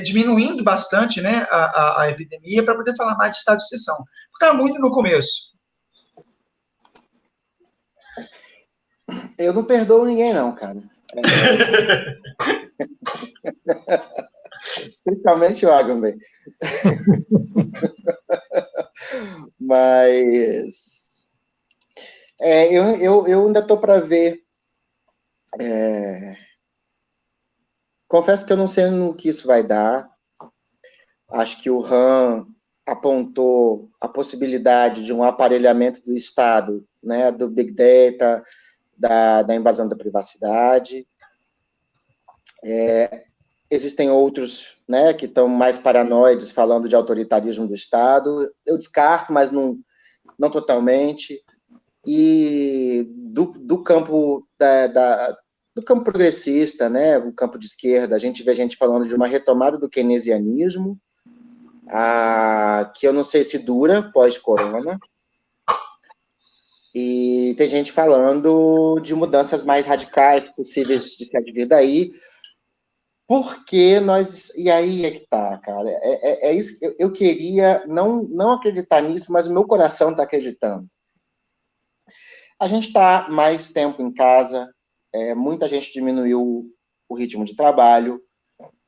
diminuindo bastante, né, a epidemia para poder falar mais de estado de exceção. Porque estava muito no começo. Eu não perdoo ninguém, não, cara. Especialmente o Agamben. Mas eu ainda estou para ver. Confesso que eu não sei no que isso vai dar. Acho que o Han apontou a possibilidade de um aparelhamento do Estado, né, do Big Data, da invasão da privacidade. existem outros, né, que estão mais paranoides, falando de autoritarismo do Estado. Eu descarto, mas não totalmente. E do campo do campo progressista, né, o campo de esquerda, a gente vê gente falando de uma retomada do keynesianismo, que eu não sei se dura pós-corona, e tem gente falando de mudanças mais radicais possíveis de se advir daí, porque nós... E aí é que tá, cara, é isso que eu queria não acreditar nisso, mas o meu coração está acreditando. A gente está mais tempo em casa, muita gente diminuiu o ritmo de trabalho,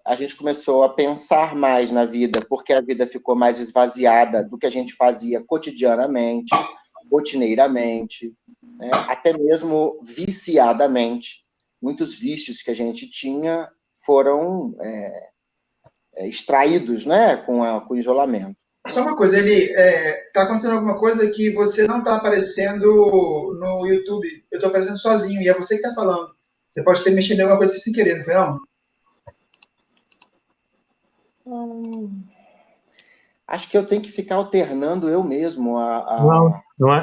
a gente começou a pensar mais na vida, porque a vida ficou mais esvaziada do que a gente fazia cotidianamente, rotineiramente, né? Até mesmo viciadamente. Muitos vícios que a gente tinha foram extraídos, né, com o isolamento. Só uma coisa, ele tá acontecendo alguma coisa que você não tá aparecendo no YouTube. Eu tô aparecendo sozinho e é você que tá falando. Você pode ter mexido em alguma coisa sem querer, não foi não? Acho que eu tenho que ficar alternando eu mesmo Não,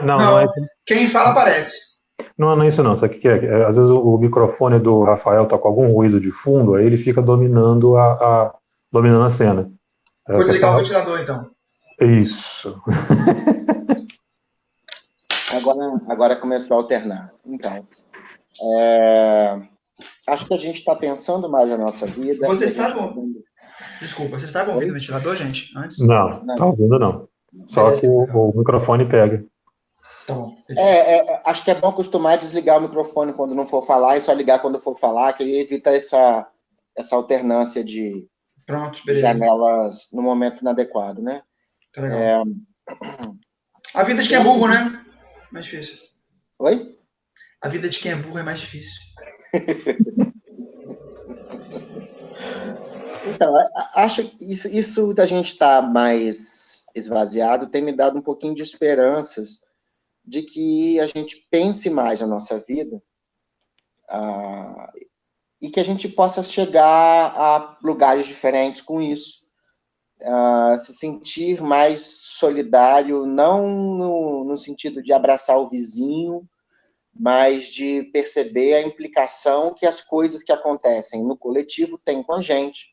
quem fala aparece. Não é isso não. Sabe o que é? Às vezes o microfone do Rafael tá com algum ruído de fundo, aí ele fica dominando dominando a cena. Vou desligar o ventilador, então. Isso. Agora começou a alternar. Então, acho que a gente está pensando mais na nossa vida. Desculpa, vocês estavam ouvindo o ventilador, gente, antes? Não, tá ouvindo não. Só que o microfone pega. Tá bom. Acho que é bom acostumar a desligar o microfone quando não for falar e só ligar quando for falar, que aí evita essa alternância de janelas no momento inadequado, né? Tá legal. A vida de quem é burro, né? Mais difícil. Oi? A vida de quem é burro é mais difícil. Então, acho que isso da gente estar mais esvaziado tem me dado um pouquinho de esperanças de que a gente pense mais na nossa vida e que a gente possa chegar a lugares diferentes com isso. Se sentir mais solidário, não no sentido de abraçar o vizinho, mas de perceber a implicação que as coisas que acontecem no coletivo têm com a gente.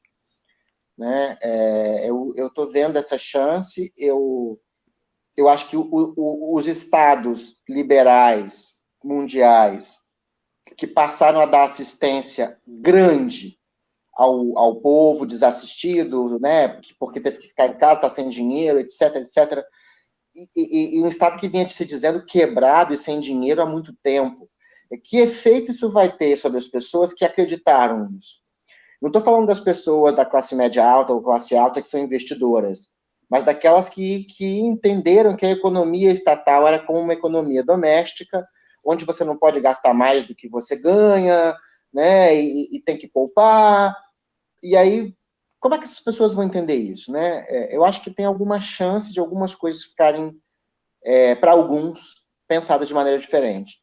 Né? Eu estou vendo essa chance, eu acho que os estados liberais mundiais que passaram a dar assistência grande ao povo desassistido, né, porque teve que ficar em casa, está sem dinheiro, etc., etc., e um estado que vinha se dizendo quebrado e sem dinheiro há muito tempo. Que efeito isso vai ter sobre as pessoas que acreditaram nisso? Não estou falando das pessoas da classe média alta ou classe alta que são investidoras, mas daquelas que entenderam que a economia estatal era como uma economia doméstica, onde você não pode gastar mais do que você ganha, né, e tem que poupar. E aí, como é que essas pessoas vão entender isso? Né? Eu acho que tem alguma chance de algumas coisas ficarem, para alguns, pensadas de maneira diferente.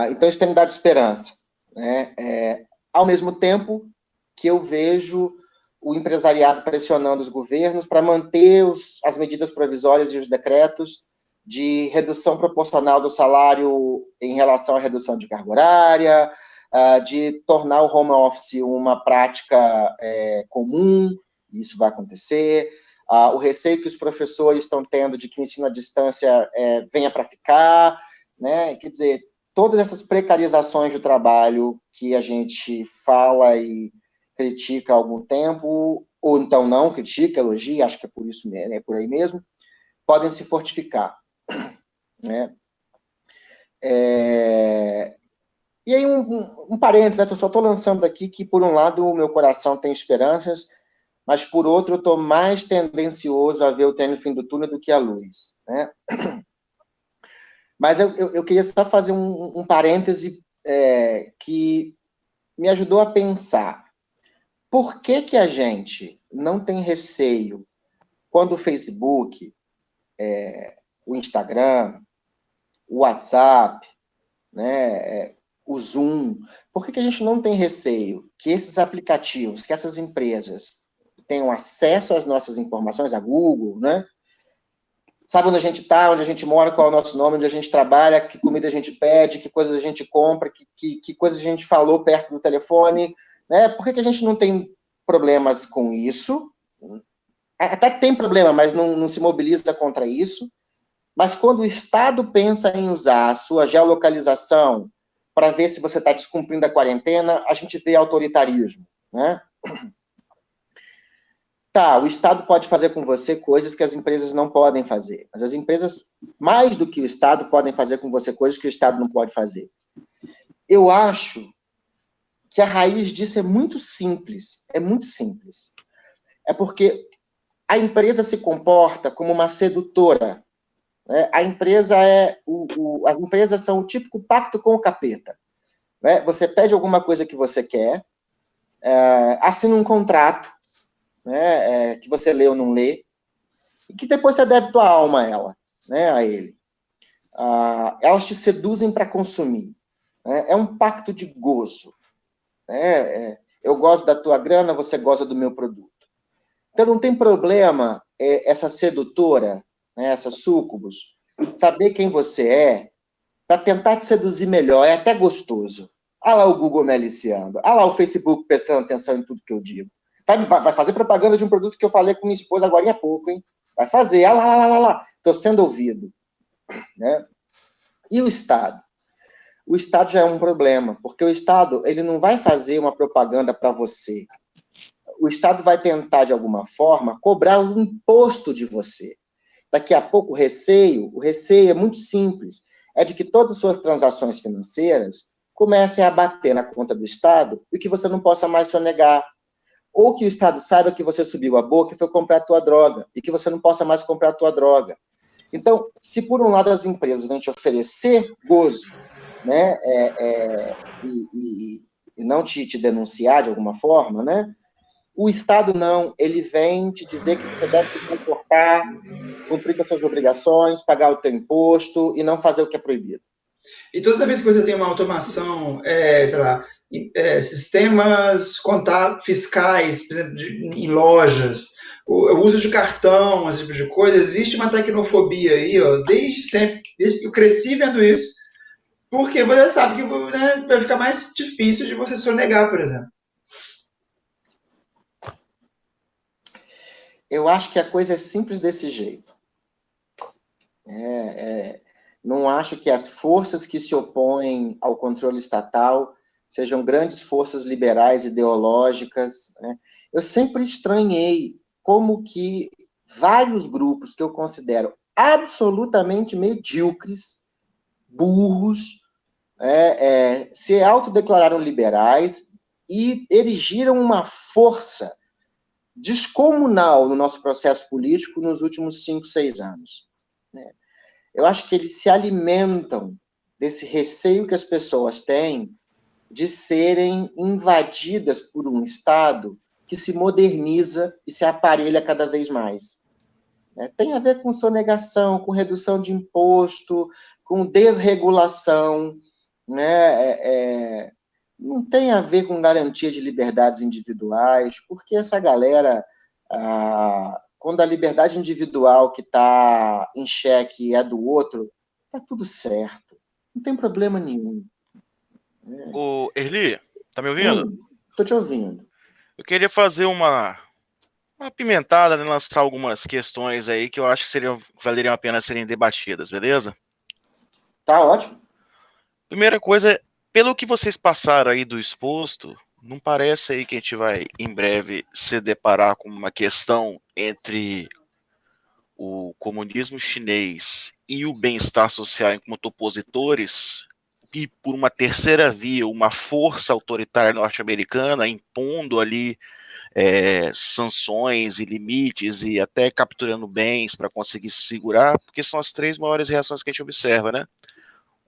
Então, isso tem me dado esperança. Né? Ao mesmo tempo que eu vejo o empresariado pressionando os governos para manter as medidas provisórias e os decretos de redução proporcional do salário em relação à redução de carga horária, de tornar o home office uma prática comum, isso vai acontecer, o receio que os professores estão tendo de que o ensino à distância venha para ficar, né? Quer dizer, todas essas precarizações do trabalho que a gente fala e critica há algum tempo, ou então não critica, elogia, acho que é por isso mesmo, é por aí mesmo, podem se fortificar. Né? E aí, um parênteses, né? Eu só estou lançando aqui que, por um lado, o meu coração tem esperanças, mas, por outro, eu estou mais tendencioso a ver o trem no fim do túnel do que a luz. Né? Mas eu queria só fazer um parêntese que me ajudou a pensar. Por que a gente não tem receio quando o Facebook, o Instagram, o WhatsApp, né, o Zoom, por que a gente não tem receio que esses aplicativos, que essas empresas tenham acesso às nossas informações, a Google, né? Sabe onde a gente está, onde a gente mora, qual é o nosso nome, onde a gente trabalha, que comida a gente pede, que coisas a gente compra, que coisas a gente falou perto do telefone, né? Por que a gente não tem problemas com isso? Até que tem problema, mas não se mobiliza contra isso. Mas quando o Estado pensa em usar a sua geolocalização para ver se você está descumprindo a quarentena, a gente vê autoritarismo, né? Tá, o Estado pode fazer com você coisas que as empresas não podem fazer, mas as empresas, mais do que o Estado, podem fazer com você coisas que o Estado não pode fazer. Eu acho que a raiz disso é muito simples, É porque a empresa se comporta como uma sedutora, né? As empresas são o típico pacto com o capeta, né? Você pede alguma coisa que você quer, assina um contrato, né, que você lê ou não lê, e que depois você deve tua alma a ela, né, a ele. Elas te seduzem para consumir. Né? É um pacto de gozo. Né? Eu gosto da tua grana, você gosta do meu produto. Então não tem problema essa sedutora, né, essa súcubus, saber quem você é para tentar te seduzir melhor. É até gostoso. Olha lá o Google me aliciando. Olha lá o Facebook prestando atenção em tudo que eu digo. Vai fazer propaganda de um produto que eu falei com minha esposa agora há pouco, hein? Vai fazer. Olha lá. Estou sendo ouvido. Né? E o Estado? O Estado já é um problema, porque o Estado ele não vai fazer uma propaganda para você. O Estado vai tentar, de alguma forma, cobrar um imposto de você. Daqui a pouco, o receio é muito simples, é de que todas as suas transações financeiras comecem a bater na conta do Estado e que você não possa mais sonegar. Ou que o Estado saiba que você subiu a boca e foi comprar a tua droga, e que você não possa mais comprar a tua droga. Então, se por um lado as empresas vão te oferecer gozo, né, e não te denunciar de alguma forma, né, o Estado não, ele vem te dizer que você deve se comportar, cumprir com as suas obrigações, pagar o teu imposto e não fazer o que é proibido. E toda vez que você tem uma automação, sei lá, sistemas fiscais, por exemplo, em lojas, o uso de cartão, esse tipo de coisa, existe uma tecnofobia aí, ó, desde sempre, desde que eu cresci vendo isso, porque você sabe que, né, vai ficar mais difícil de você sonegar, por exemplo. Eu acho que a coisa é simples desse jeito. Não acho que as forças que se opõem ao controle estatal sejam grandes forças liberais ideológicas. Né? Eu sempre estranhei como que vários grupos que eu considero absolutamente medíocres, burros, se autodeclararam liberais e erigiram uma força descomunal no nosso processo político nos últimos 5, 6 anos. Né? Eu acho que eles se alimentam desse receio que as pessoas têm de serem invadidas por um Estado que se moderniza e se aparelha cada vez mais. Tem a ver com sonegação, com redução de imposto, com desregulação, né? Não tem a ver com garantia de liberdades individuais, porque essa galera, quando a liberdade individual que está em xeque é do outro, está tudo certo, não tem problema nenhum. Ô, Erli, tá me ouvindo? Estou te ouvindo. Eu queria fazer uma apimentada, né, lançar algumas questões aí que eu acho que valeriam a pena serem debatidas, beleza? Tá ótimo. Primeira coisa, pelo que vocês passaram aí do exposto, não parece aí que a gente vai em breve se deparar com uma questão entre o comunismo chinês e o bem-estar social enquanto opositores, e por uma terceira via, uma força autoritária norte-americana impondo ali sanções e limites e até capturando bens para conseguir se segurar, porque são as três maiores reações que a gente observa, né?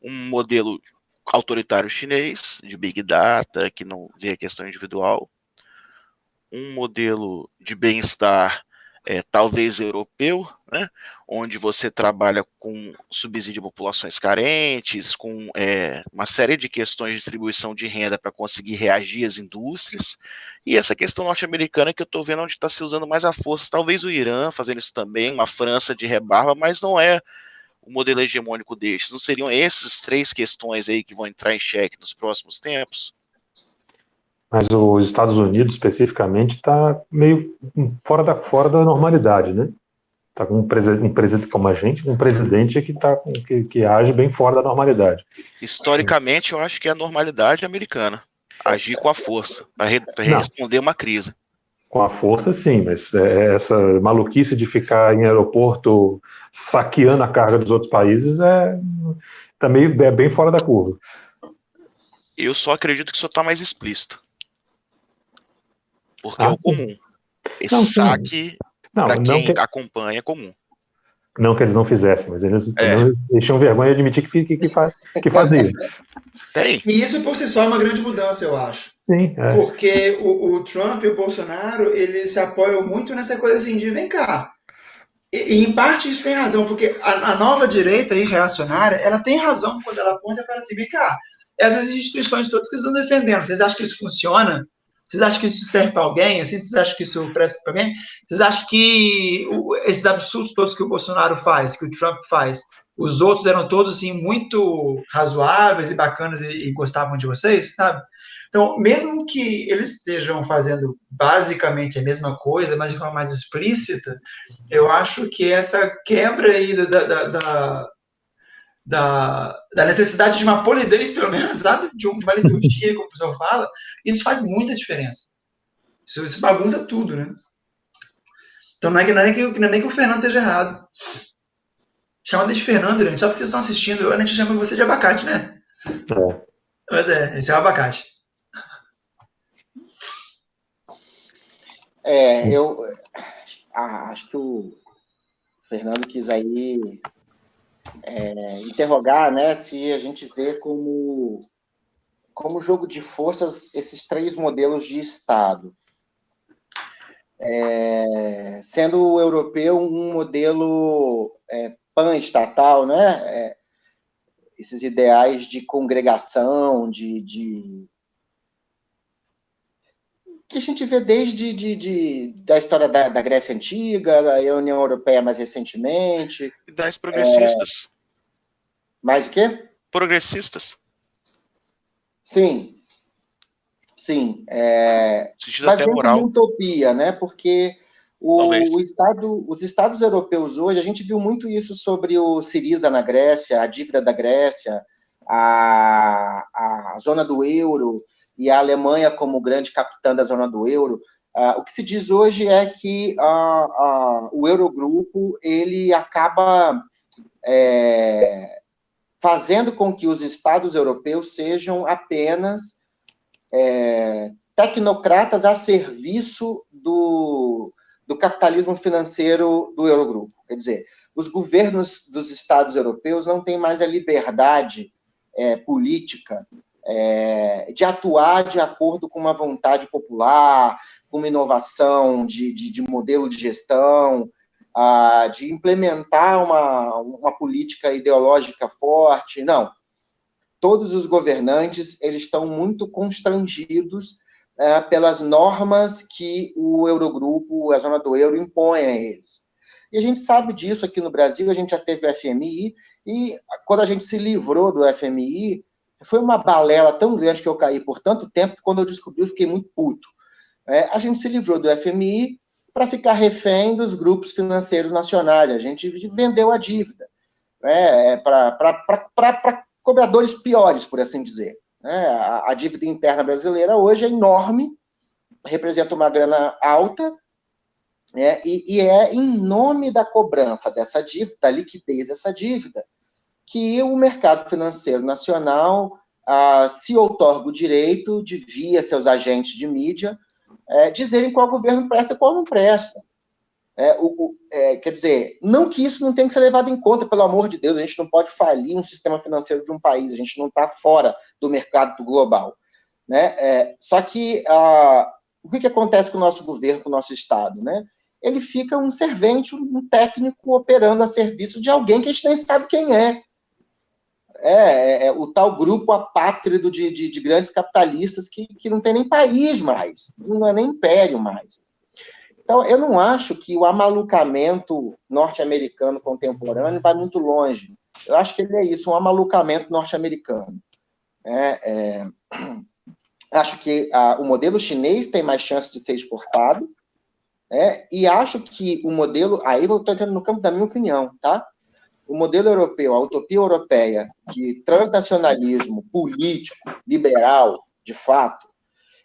Um modelo autoritário chinês, de Big Data, que não vê a questão individual, um modelo de bem-estar talvez europeu, né, onde você trabalha com subsídio de populações carentes, com uma série de questões de distribuição de renda para conseguir reagir às indústrias, e essa questão norte-americana que eu estou vendo onde está se usando mais a força, talvez o Irã fazendo isso também, uma França de rebarba, mas não é o modelo hegemônico destes. Não seriam essas 3 questões aí que vão entrar em xeque nos próximos tempos? Mas os Estados Unidos, especificamente, está meio fora da normalidade, né? Está com um presidente como a gente, um presidente que age bem fora da normalidade. Historicamente, eu acho que é a normalidade americana. Agir com a força, para responder uma crise. Com a força, sim, mas essa maluquice de ficar em aeroporto saqueando a carga dos outros países é bem fora da curva. Eu só acredito que isso está mais explícito. Porque é o comum. Esse saque, para quem acompanha, é comum. Não que eles não fizessem, mas eles tinham vergonha de admitir que faziam. Tem. E isso por si só é uma grande mudança, eu acho. Sim, Porque o Trump e o Bolsonaro, eles se apoiam muito nessa coisa assim de vem cá. E em parte isso tem razão, porque a nova direita aí, reacionária, ela tem razão quando ela aponta e fala assim, vem cá, essas instituições todas que vocês estão defendendo, vocês acham que isso funciona? Vocês acham que isso serve para alguém? Assim, vocês acham que isso presta para alguém? Vocês acham que esses absurdos todos que o Bolsonaro faz, que o Trump faz, os outros eram todos assim, muito razoáveis e bacanas e gostavam de vocês, sabe? Então, mesmo que eles estejam fazendo basicamente a mesma coisa, mas de forma mais explícita, eu acho que essa quebra aí da necessidade de uma polidez, pelo menos, sabe? De uma liturgia, como o pessoal fala, isso faz muita diferença. Isso bagunça tudo, né? Então não é nem que o Fernando esteja errado. Chama de Fernando, gente, só porque vocês estão assistindo, a gente chama você de abacate, né? Mas esse é o abacate. Eu acho que o Fernando quis aí interrogar, né, se a gente vê como jogo de forças esses 3 modelos de Estado. Sendo o europeu um modelo pan-estatal, né, esses ideais de congregação, que a gente vê desde da história da Grécia Antiga, a União Europeia mais recentemente. Ideias progressistas. Mais o quê? Progressistas. Sim. Mas vem como utopia, né? Porque os Estados europeus hoje, a gente viu muito isso sobre o Syriza na Grécia, a dívida da Grécia, a zona do euro, e a Alemanha como grande capitã da zona do euro. O que se diz hoje é que o Eurogrupo ele acaba fazendo com que os Estados europeus sejam apenas tecnocratas a serviço do capitalismo financeiro do Eurogrupo. Quer dizer, os governos dos Estados europeus não têm mais a liberdade política de atuar de acordo com uma vontade popular, com uma inovação de modelo de gestão, de implementar uma política ideológica forte. Não. Todos os governantes eles estão muito constrangidos pelas normas que o Eurogrupo, a zona do euro, impõe a eles. E a gente sabe disso aqui no Brasil, a gente já teve o FMI, e quando a gente se livrou do FMI, foi uma balela tão grande que eu caí por tanto tempo que quando eu descobri eu fiquei muito puto. A gente se livrou do FMI para ficar refém dos grupos financeiros nacionais. A gente vendeu a dívida para cobradores piores, por assim dizer. A dívida interna brasileira hoje é enorme, representa uma grana alta, e é em nome da cobrança dessa dívida, da liquidez dessa dívida, que o mercado financeiro nacional se outorga o direito de, via seus agentes de mídia, dizerem qual governo presta e qual não presta. Quer dizer, não que isso não tenha que ser levado em conta, pelo amor de Deus, a gente não pode falir um sistema financeiro de um país, a gente não está fora do mercado global. Né? Só que o que acontece com o nosso governo, com o nosso Estado? Né? ele fica um servente, um técnico operando a serviço de alguém que a gente nem sabe quem é. É o tal grupo apátrido de grandes capitalistas que não tem nem país mais, não é nem império mais. Então, eu não acho que o amalucamento norte-americano contemporâneo vai muito longe. Eu acho que ele é isso, um amalucamento norte-americano. Acho que o modelo chinês tem mais chance de ser exportado, e acho que o modelo... Aí eu estou entrando no campo da minha opinião, tá? O modelo europeu, a utopia europeia de transnacionalismo político, liberal, de fato,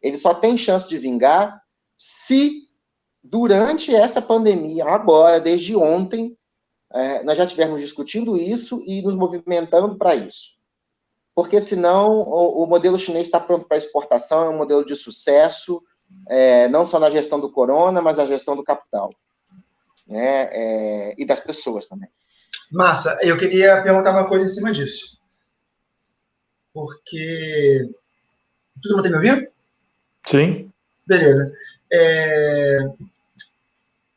ele só tem chance de vingar se, durante essa pandemia, agora, desde ontem, nós já estivermos discutindo isso e nos movimentando para isso. Porque, senão, o modelo chinês está pronto para exportação, é um modelo de sucesso, não só na gestão do corona, mas na gestão do capital. E das pessoas também. Massa, eu queria perguntar uma coisa em cima disso. Porque... Todo mundo está me ouvindo? Sim. Beleza.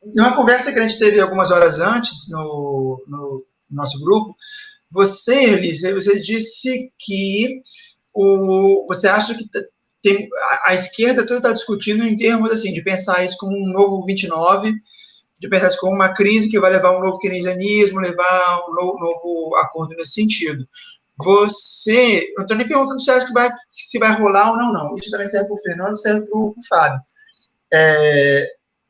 Numa conversa que a gente teve algumas horas antes no nosso grupo, você, Elise, você disse que você acha que a esquerda toda está discutindo em termos assim, de pensar isso como um novo 29, de pensar isso como uma crise que vai levar um novo keynesianismo, levar um novo acordo nesse sentido. Eu não estou nem perguntando se acha se vai rolar ou não. Isso também serve para o Fernando, serve para o Fábio.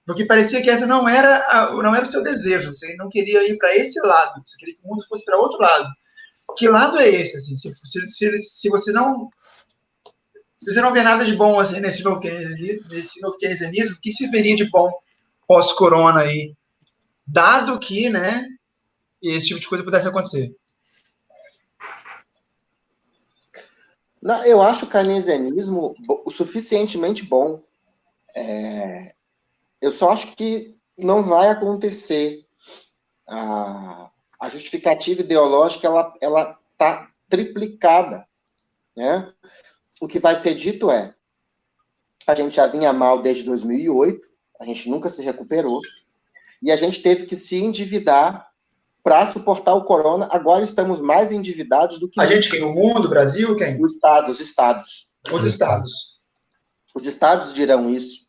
Porque parecia que essa não era o seu desejo, você não queria ir para esse lado, você queria que o mundo fosse para outro lado. Que lado é esse? Assim, se você não vê nada de bom assim, nesse novo keynesianismo, o que se veria de bom pós-corona aí? Dado que, né, esse tipo de coisa pudesse acontecer. Não, eu acho o keynesianismo o suficientemente bom. Eu só acho que não vai acontecer. A justificativa ideológica ela está triplicada, né? O que vai ser dito a gente já vinha mal desde 2008, a gente nunca se recuperou, e a gente teve que se endividar para suportar o corona. Agora estamos mais endividados do que... A gente quem? O mundo, o Brasil, quem? Os estados. Os estados. Os estados dirão isso.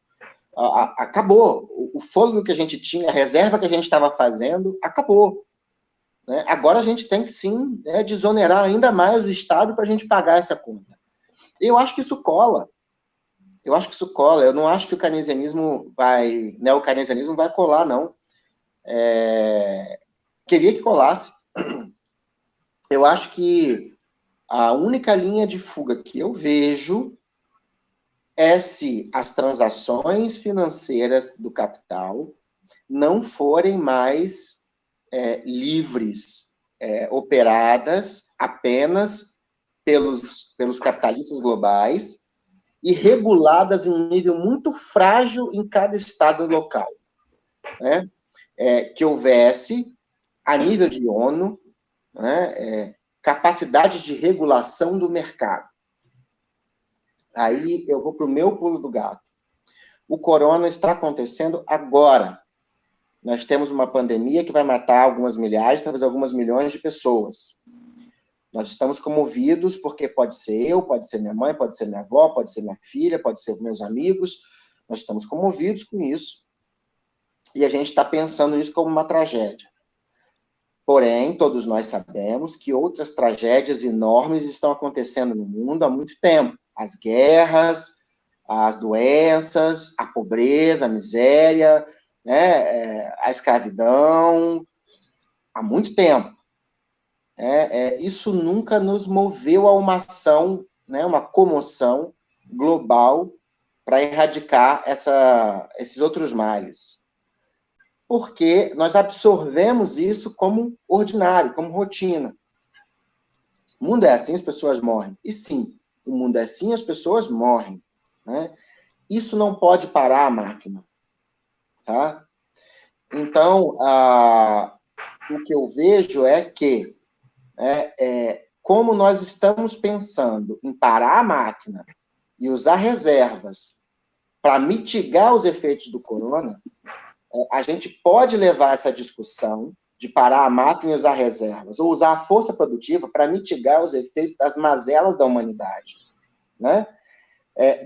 Acabou. O fôlego que a gente tinha, a reserva que a gente estava fazendo, acabou. Né? Agora a gente tem que, sim, desonerar ainda mais o Estado para a gente pagar essa conta. Eu acho que isso cola. Eu não acho que o keynesianismo neokeynesianismo vai colar, não. Queria que colasse. Eu acho que a única linha de fuga que eu vejo é se as transações financeiras do capital não forem mais livres, operadas apenas pelos capitalistas globais e reguladas em um nível muito frágil em cada estado local. Né? Que houvesse, a nível de ONU, capacidade de regulação do mercado. Aí eu vou para o meu pulo do gato. O corona está acontecendo agora. Nós temos uma pandemia que vai matar algumas milhares, talvez algumas milhões de pessoas. Nós estamos comovidos porque pode ser eu, pode ser minha mãe, pode ser minha avó, pode ser minha filha, pode ser meus amigos. Nós estamos comovidos com isso. E a gente está pensando nisso como uma tragédia. Porém, todos nós sabemos que outras tragédias enormes estão acontecendo no mundo há muito tempo. As guerras, as doenças, a pobreza, a miséria, a escravidão, há muito tempo. Isso nunca nos moveu a uma ação, uma comoção global para erradicar esses outros males. Porque nós absorvemos isso como ordinário, como rotina. O mundo é assim, as pessoas morrem. E sim, o mundo é assim, as pessoas morrem. Né? Isso não pode parar a máquina. Tá? Então, o que eu vejo é que, como nós estamos pensando em parar a máquina e usar reservas para mitigar os efeitos do corona, A gente pode levar essa discussão de parar a máquina e usar reservas, ou usar a força produtiva para mitigar os efeitos das mazelas da humanidade, né?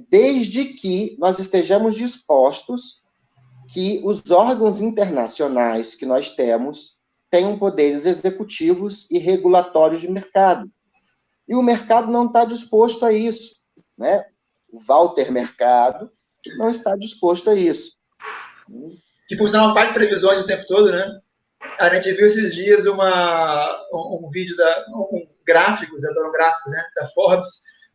Desde que nós estejamos dispostos que os órgãos internacionais que nós temos tenham poderes executivos e regulatórios de mercado. E o mercado não está disposto a isso, né? O Walter Mercado não está disposto a isso. Que, por sinal, faz previsões o tempo todo, né? A gente viu esses dias um vídeo, gráficos, adoram gráficos, né? Da Forbes,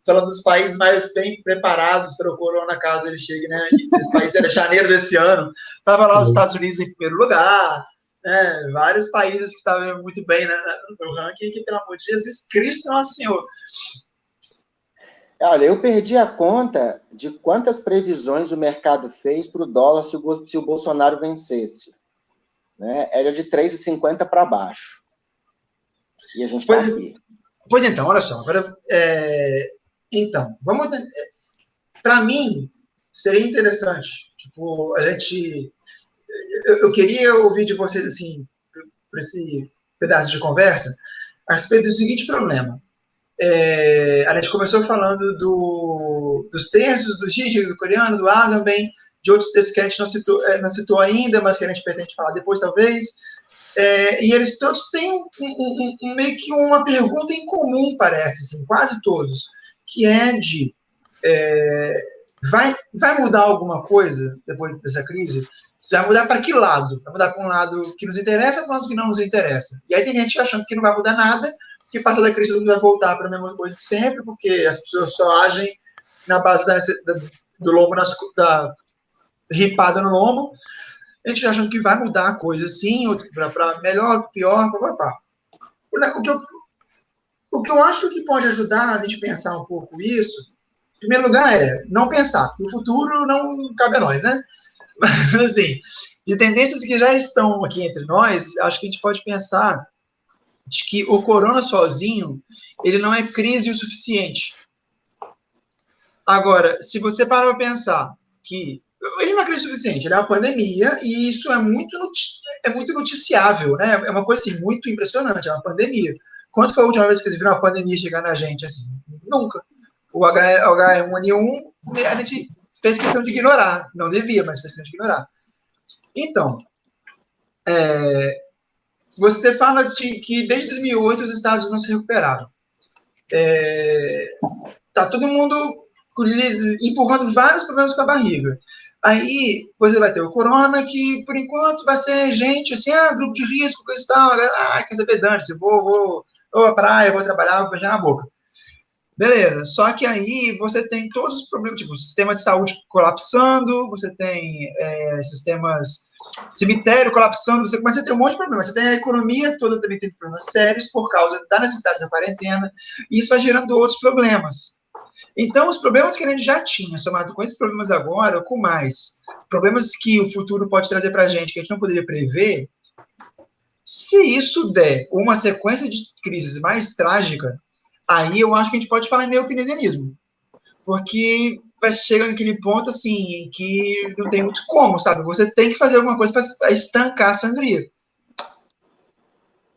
falando dos países mais bem preparados para o corona, caso ele chegue, né? Esse país era janeiro desse ano. Estava lá os Estados Unidos em primeiro lugar, né? Vários países que estavam muito bem, né, no ranking, que, pelo amor de Jesus Cristo, Nosso Senhor. Olha, eu perdi a conta de quantas previsões o mercado fez para o dólar se o Bolsonaro vencesse. Né? Era de 3,50 para baixo. E a gente está aqui. Pois então, olha só. Agora, então, vamos... Para mim, seria interessante, tipo, a gente... Eu queria ouvir de vocês, assim, para esse pedaço de conversa, a respeito do seguinte problema. A gente começou falando dos terços, do Gigi, do coreano, do Agamben, de outros textos que a gente não citou ainda, mas que a gente pretende falar depois, talvez. E eles todos têm meio que uma pergunta em comum, parece, assim, quase todos, que é de vai mudar alguma coisa depois dessa crise? Vai mudar para que lado? Vai mudar para um lado que nos interessa ou para um lado que não nos interessa? E aí tem gente achando que não vai mudar nada, que passa da crise tudo vai voltar para a mesma coisa de sempre, porque as pessoas só agem na base do lombo, da ripada no lombo. A gente achando que vai mudar a coisa sim, para melhor, pior, papapá. O que eu acho que pode ajudar a gente pensar um pouco isso, em primeiro lugar, não pensar, porque o futuro não cabe a nós, né? Mas, assim, de tendências que já estão aqui entre nós, acho que a gente pode pensar de que o corona sozinho, ele não é crise o suficiente. Agora, se você parar para pensar que ele não é crise o suficiente, ele é uma pandemia, e isso é muito noticiável, né? É uma coisa assim, muito impressionante, é uma pandemia. Quando foi a última vez que vocês viram uma pandemia chegar na gente? Assim? Nunca. O H1N1, a gente fez questão de ignorar. Não devia, mas fez questão de ignorar. Então, você fala que desde 2008 os Estados não se recuperaram. Tá todo mundo empurrando vários problemas com a barriga. Aí você vai ter o corona, que por enquanto vai ser gente, assim, grupo de risco, coisa e tal. Quer saber, dane-se, vou à praia, vou trabalhar, vou beijar na boca. Beleza, só que aí você tem todos os problemas, tipo, o sistema de saúde colapsando, você tem sistemas, cemitério colapsando, você começa a ter um monte de problemas. Você tem a economia toda também tem problemas sérios por causa da necessidade da quarentena, e isso vai gerando outros problemas. Então, os problemas que a gente já tinha, somado com esses problemas agora, ou com mais, problemas que o futuro pode trazer para a gente, que a gente não poderia prever, se isso der uma sequência de crises mais trágica, aí eu acho que a gente pode falar em neo-keynesianismo. Porque vai chegar naquele ponto, assim, em que não tem muito como, sabe? Você tem que fazer alguma coisa para estancar a sangria.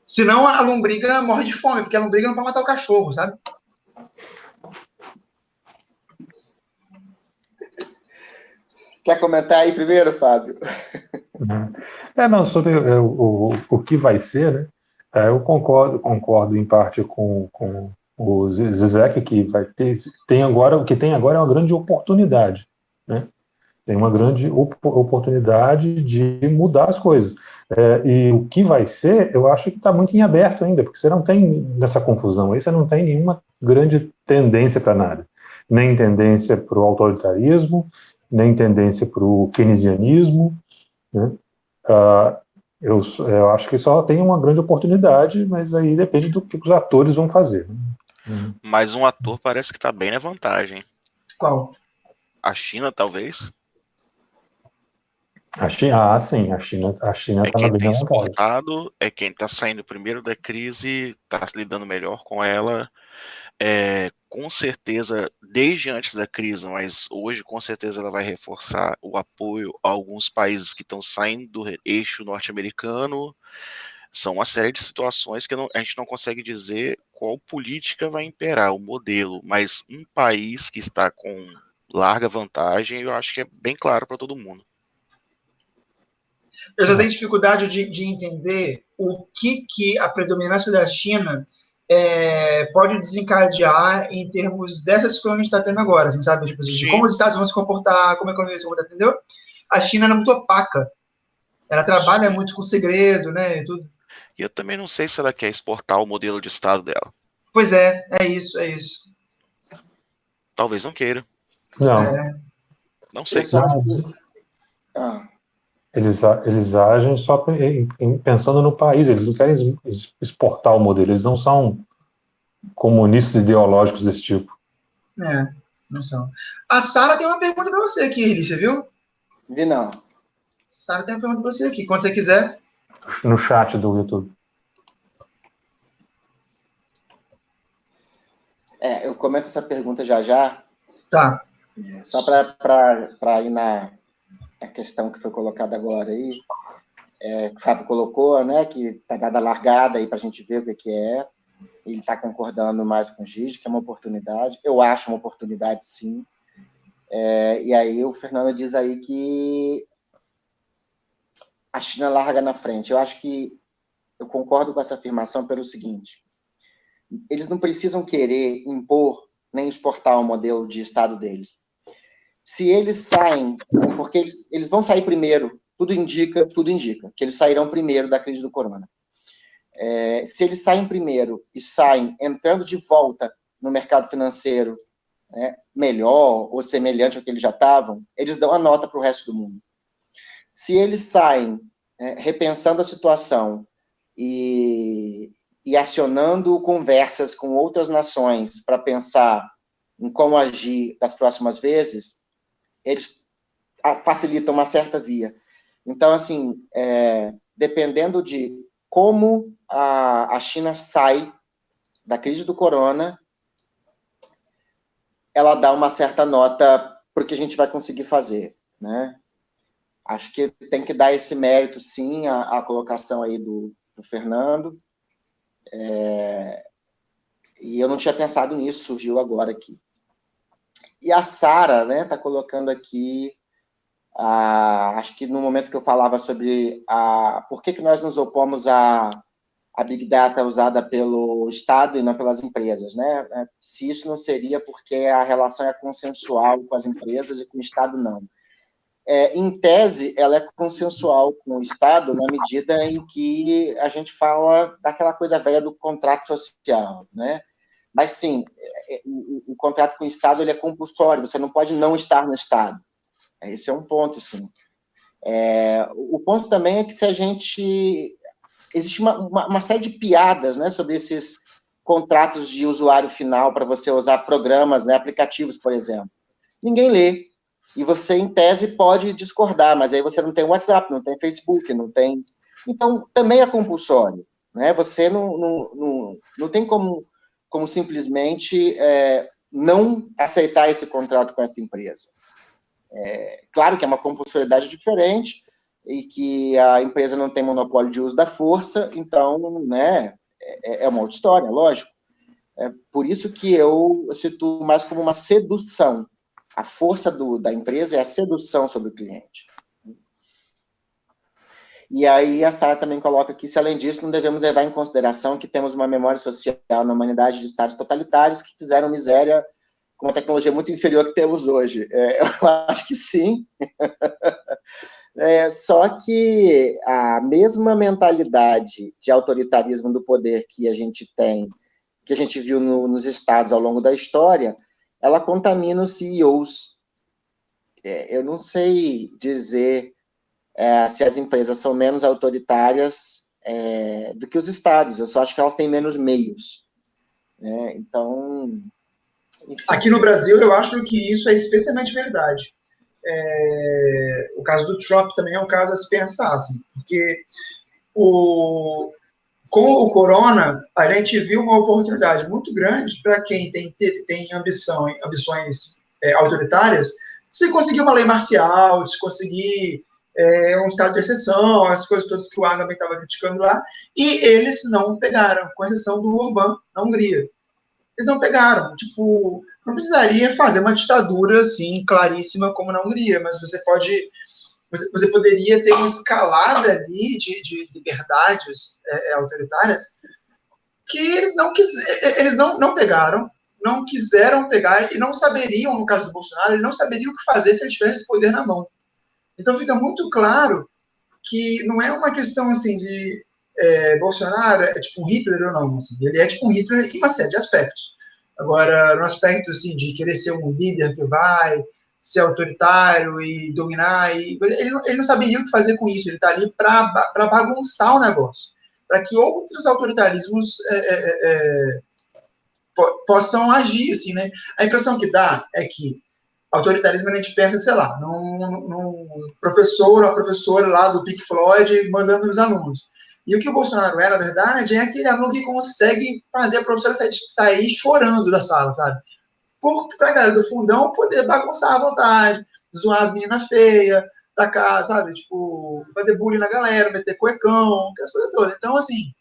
Senão a lombriga morre de fome, porque a lombriga não pode matar o cachorro, sabe? Quer comentar aí primeiro, Fábio? Não, sobre o que vai ser, né? Eu concordo em parte com o Zizek, que tem agora é uma grande oportunidade, né? Tem uma grande oportunidade de mudar as coisas. E o que vai ser, eu acho que está muito em aberto ainda, porque você não tem, nessa confusão aí, você não tem nenhuma grande tendência para nada. Nem tendência para o autoritarismo, nem tendência para o keynesianismo, né? Eu acho que só tem uma grande oportunidade, mas aí depende do que os atores vão fazer. Mas um ator parece que está bem na vantagem. Qual? A China, talvez. Sim, a China É está quem bem tem na vantagem. exportado, é quem está saindo primeiro da crise, está lidando melhor com ela. com certeza, desde antes da crise, mas hoje com certeza ela vai reforçar o apoio a alguns países que estão saindo do eixo norte-americano. São uma série de situações que a gente não consegue dizer qual política vai imperar, o modelo, mas um país que está com larga vantagem, eu acho que é bem claro para todo mundo. Eu já tenho dificuldade de entender o que a predominância da China pode desencadear em termos dessa discussão que a gente está tendo agora, assim, sabe? Tipo, de como os Estados vão se comportar, como a economia se comportar, entendeu? A China é muito opaca. Ela trabalha muito com segredo, né? E tudo. E eu também não sei se ela quer exportar o modelo de Estado dela. Pois é isso, é isso. Talvez não queira. Não. Não sei. Eu acho que... Eles agem só pensando no país, eles não querem exportar o modelo, eles não são comunistas ideológicos desse tipo. Não são. A Sara tem uma pergunta para você aqui, Eli, você viu? Vi não. Sara tem uma pergunta para você aqui, quando você quiser. No chat do YouTube. Eu comento essa pergunta já. Tá. Só para ir na questão que foi colocada agora aí, que o Fábio colocou, né, que está dada a largada aí para a gente ver o que é. Ele está concordando mais com o Gigi, que é uma oportunidade. Eu acho uma oportunidade, sim. E aí o Fernando diz aí que a China larga na frente. Eu acho que eu concordo com essa afirmação pelo seguinte: eles não precisam querer impor nem exportar o modelo de Estado deles. Se eles saem, porque eles vão sair primeiro, tudo indica que eles sairão primeiro da crise do corona. Se eles saem primeiro e saem entrando de volta no mercado financeiro, né, melhor ou semelhante ao que eles já estavam, eles dão a nota para o resto do mundo. Se eles saem repensando a situação e acionando conversas com outras nações para pensar em como agir das próximas vezes, eles facilitam uma certa via. Então, assim, dependendo de como a China sai da crise do corona, ela dá uma certa nota para o que a gente vai conseguir fazer, né? Acho que tem que dar esse mérito, sim, à colocação aí do Fernando. E eu não tinha pensado nisso, surgiu agora aqui. E a Sara, né, está colocando aqui, acho que no momento que eu falava sobre por que nós nos opomos à Big Data usada pelo Estado e não pelas empresas, né? Se isso não seria porque a relação é consensual com as empresas e com o Estado, não. Em tese, ela é consensual com o Estado na medida em que a gente fala daquela coisa velha do contrato social, né? Mas, sim, o contrato com o Estado ele é compulsório, você não pode não estar no Estado. Esse é um ponto, sim. O ponto também é que se a gente... Existe uma série de piadas, né, sobre esses contratos de usuário final para você usar programas, né, aplicativos, por exemplo. Ninguém lê. E você, em tese, pode discordar, mas aí você não tem WhatsApp, não tem Facebook, não tem... Então, também é compulsório, né? Você não tem como simplesmente não aceitar esse contrato com essa empresa. Claro que é uma compulsoriedade diferente e que a empresa não tem monopólio de uso da força, então, né, é uma outra história, lógico. Por isso que eu situo mais como uma sedução. A força da empresa é a sedução sobre o cliente. E aí a Sara também coloca aqui, se além disso, não devemos levar em consideração que temos uma memória social na humanidade de estados totalitários que fizeram miséria com uma tecnologia muito inferior que temos hoje. Eu acho que sim. Só que a mesma mentalidade de autoritarismo do poder que a gente tem, que a gente viu nos estados ao longo da história, ela contamina os CEOs. Eu não sei dizer se as empresas são menos autoritárias do que os estados, eu só acho que elas têm menos meios. Então... Enfim. Aqui no Brasil, eu acho que isso é especialmente verdade. O caso do Trump também é um caso a se pensar, assim, porque com o corona, a gente viu uma oportunidade muito grande para quem tem ambições autoritárias, se conseguir uma lei marcial, se conseguir um estado de exceção, as coisas todas que o Agamben estava criticando lá, e eles não pegaram, com exceção do Orbán, na Hungria. Eles não pegaram, tipo, não precisaria fazer uma ditadura, assim, claríssima como na Hungria, mas você poderia ter uma escalada ali de liberdades autoritárias que eles não pegaram, não quiseram pegar e não saberiam, no caso do Bolsonaro, ele não saberia o que fazer se ele tivesse esse poder na mão. Então fica muito claro que não é uma questão assim de Bolsonaro é tipo um Hitler ou não, assim, ele é tipo um Hitler em uma série de aspectos. Agora, no aspecto assim, de querer ser um líder que vai ser autoritário e dominar, ele não saberia o que fazer com isso, ele está ali para bagunçar o negócio, para que outros autoritarismos possam agir, assim, né? A impressão que dá é que autoritarismo a gente pensa, sei lá, num professor ou professora lá do Pink Floyd mandando nos alunos. E o que o Bolsonaro é, na verdade, é aquele aluno que consegue fazer a professora sair chorando da sala, sabe? Para a galera do fundão poder bagunçar à vontade, zoar as meninas feias, tacar, sabe? Tipo, fazer bullying na galera, meter cuecão, aquelas coisas todas. Então, assim,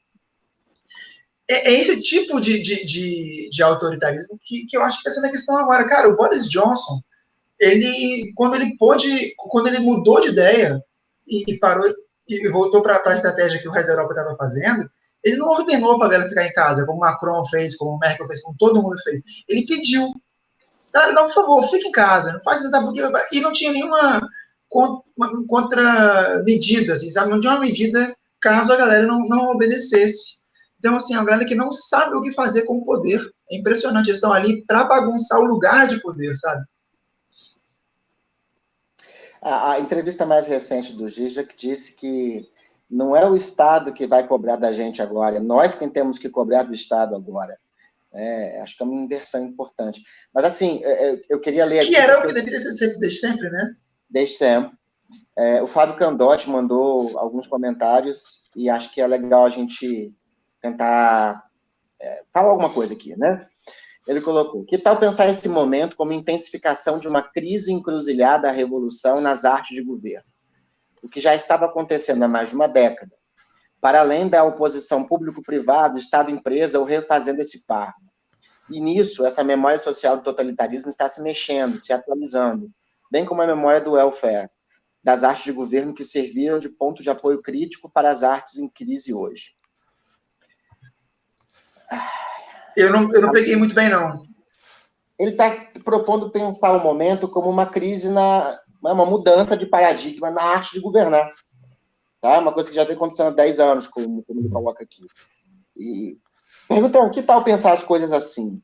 é esse tipo de autoritarismo que eu acho que está sendo a questão agora. Cara, o Boris Johnson, quando ele mudou de ideia e parou e voltou para a estratégia que o resto da Europa estava fazendo, ele não ordenou para a galera ficar em casa, como o Macron fez, como o Merkel fez, como todo mundo fez. Ele pediu, galera, não, por favor, fique em casa, não faz isso, sabe? E não tinha nenhuma contramedida, assim, sabe? Não tinha uma medida caso a galera não obedecesse. Então, assim, é uma galera que não sabe o que fazer com o poder. É impressionante, eles estão ali para bagunçar o lugar de poder, sabe? A entrevista mais recente do Zizek disse que não é o Estado que vai cobrar da gente agora, é nós quem temos que cobrar do Estado agora. Acho que é uma inversão importante. Mas, assim, eu queria ler aqui... Que era o que deveria ser sempre, desde sempre, né? Desde sempre. O Fábio Candotti mandou alguns comentários e acho que é legal a gente tentar falar alguma coisa aqui, né? Ele colocou: que tal pensar esse momento como intensificação de uma crise encruzilhada à revolução nas artes de governo, o que já estava acontecendo há mais de uma década, para além da oposição público-privado, Estado-empresa, ou refazendo esse par. E nisso, essa memória social do totalitarismo está se mexendo, se atualizando, bem como a memória do welfare, das artes de governo que serviram de ponto de apoio crítico para as artes em crise hoje. Eu não peguei muito bem, não. Ele está propondo pensar o momento como uma crise, uma mudança de paradigma na arte de governar. Tá? Uma coisa que já vem acontecendo há 10 anos, como ele coloca aqui. E perguntando, que tal pensar as coisas assim?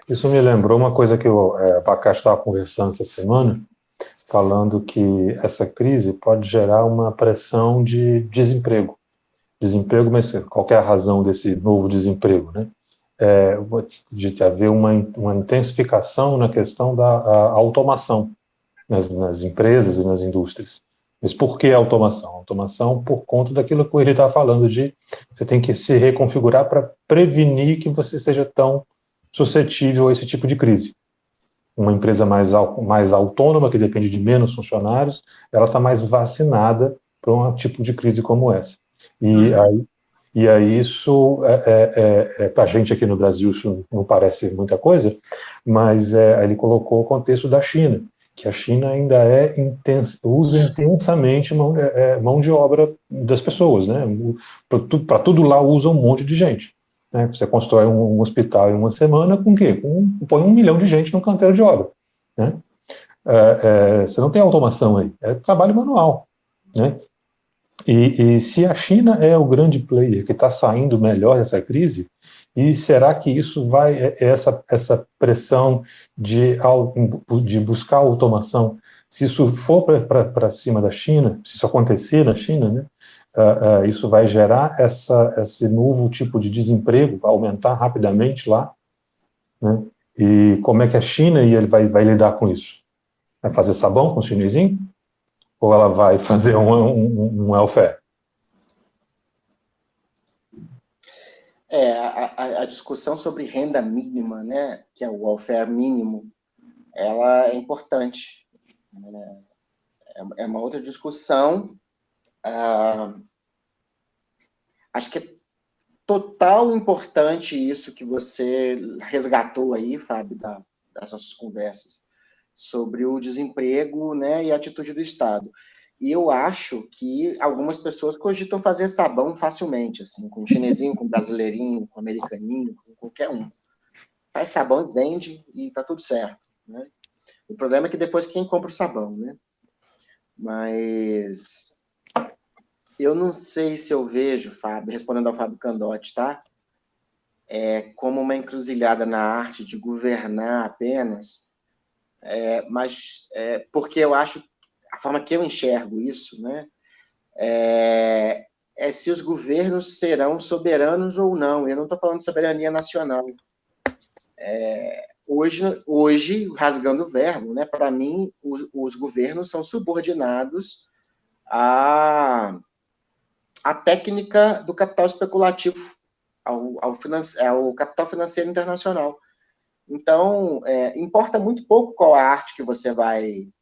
Isso me lembrou uma coisa que o Abacate estava conversando essa semana, falando que essa crise pode gerar uma pressão de desemprego. Desemprego, mas qual é a razão desse novo desemprego, né? De haver uma intensificação na questão da automação nas empresas e nas indústrias. Mas por que a automação? A automação por conta daquilo que ele está falando de você tem que se reconfigurar para prevenir que você seja tão suscetível a esse tipo de crise. Uma empresa mais autônoma, que depende de menos funcionários, ela está mais vacinada para um tipo de crise como essa. E aí isso, para a gente aqui no Brasil, isso não parece muita coisa, mas ele colocou o contexto da China, que a China ainda usa intensamente mão de obra das pessoas, né? Para tudo lá usa um monte de gente. Né? Você constrói um hospital em uma semana com o quê? Põe 1 milhão de gente no canteiro de obra. Né? Você não tem automação aí, é trabalho manual. Né? E se a China é o grande player que está saindo melhor dessa crise, e será que isso vai, essa pressão de buscar automação, se isso for para cima da China, se isso acontecer na China, né, isso vai gerar esse novo tipo de desemprego, vai aumentar rapidamente lá, né? E como é que a China vai lidar com isso? Vai fazer sabão com o chinesinho? Ou ela vai fazer um welfare? A discussão sobre renda mínima, né, que é o welfare mínimo, ela é importante. É uma outra discussão. Acho que é total importante isso que você resgatou aí, Fábio, das nossas conversas, sobre o desemprego, né, e a atitude do Estado. E eu acho que algumas pessoas cogitam fazer sabão facilmente, assim, com chinesinho, com brasileirinho, com americaninho, com qualquer um. Faz sabão, vende e tá tudo certo, né? O problema é que depois quem compra o sabão, né? Mas eu não sei se eu vejo, Fábio, respondendo ao Fábio Candotti, tá? Como uma encruzilhada na arte de governar apenas, mas porque eu acho, a forma que eu enxergo isso, né, é se os governos serão soberanos ou não. Eu não estou falando de soberania nacional. Hoje, rasgando o verbo, né, para mim, os governos são subordinados à técnica do capital especulativo, ao capital financeiro internacional. Então, importa muito pouco qual a arte que você vai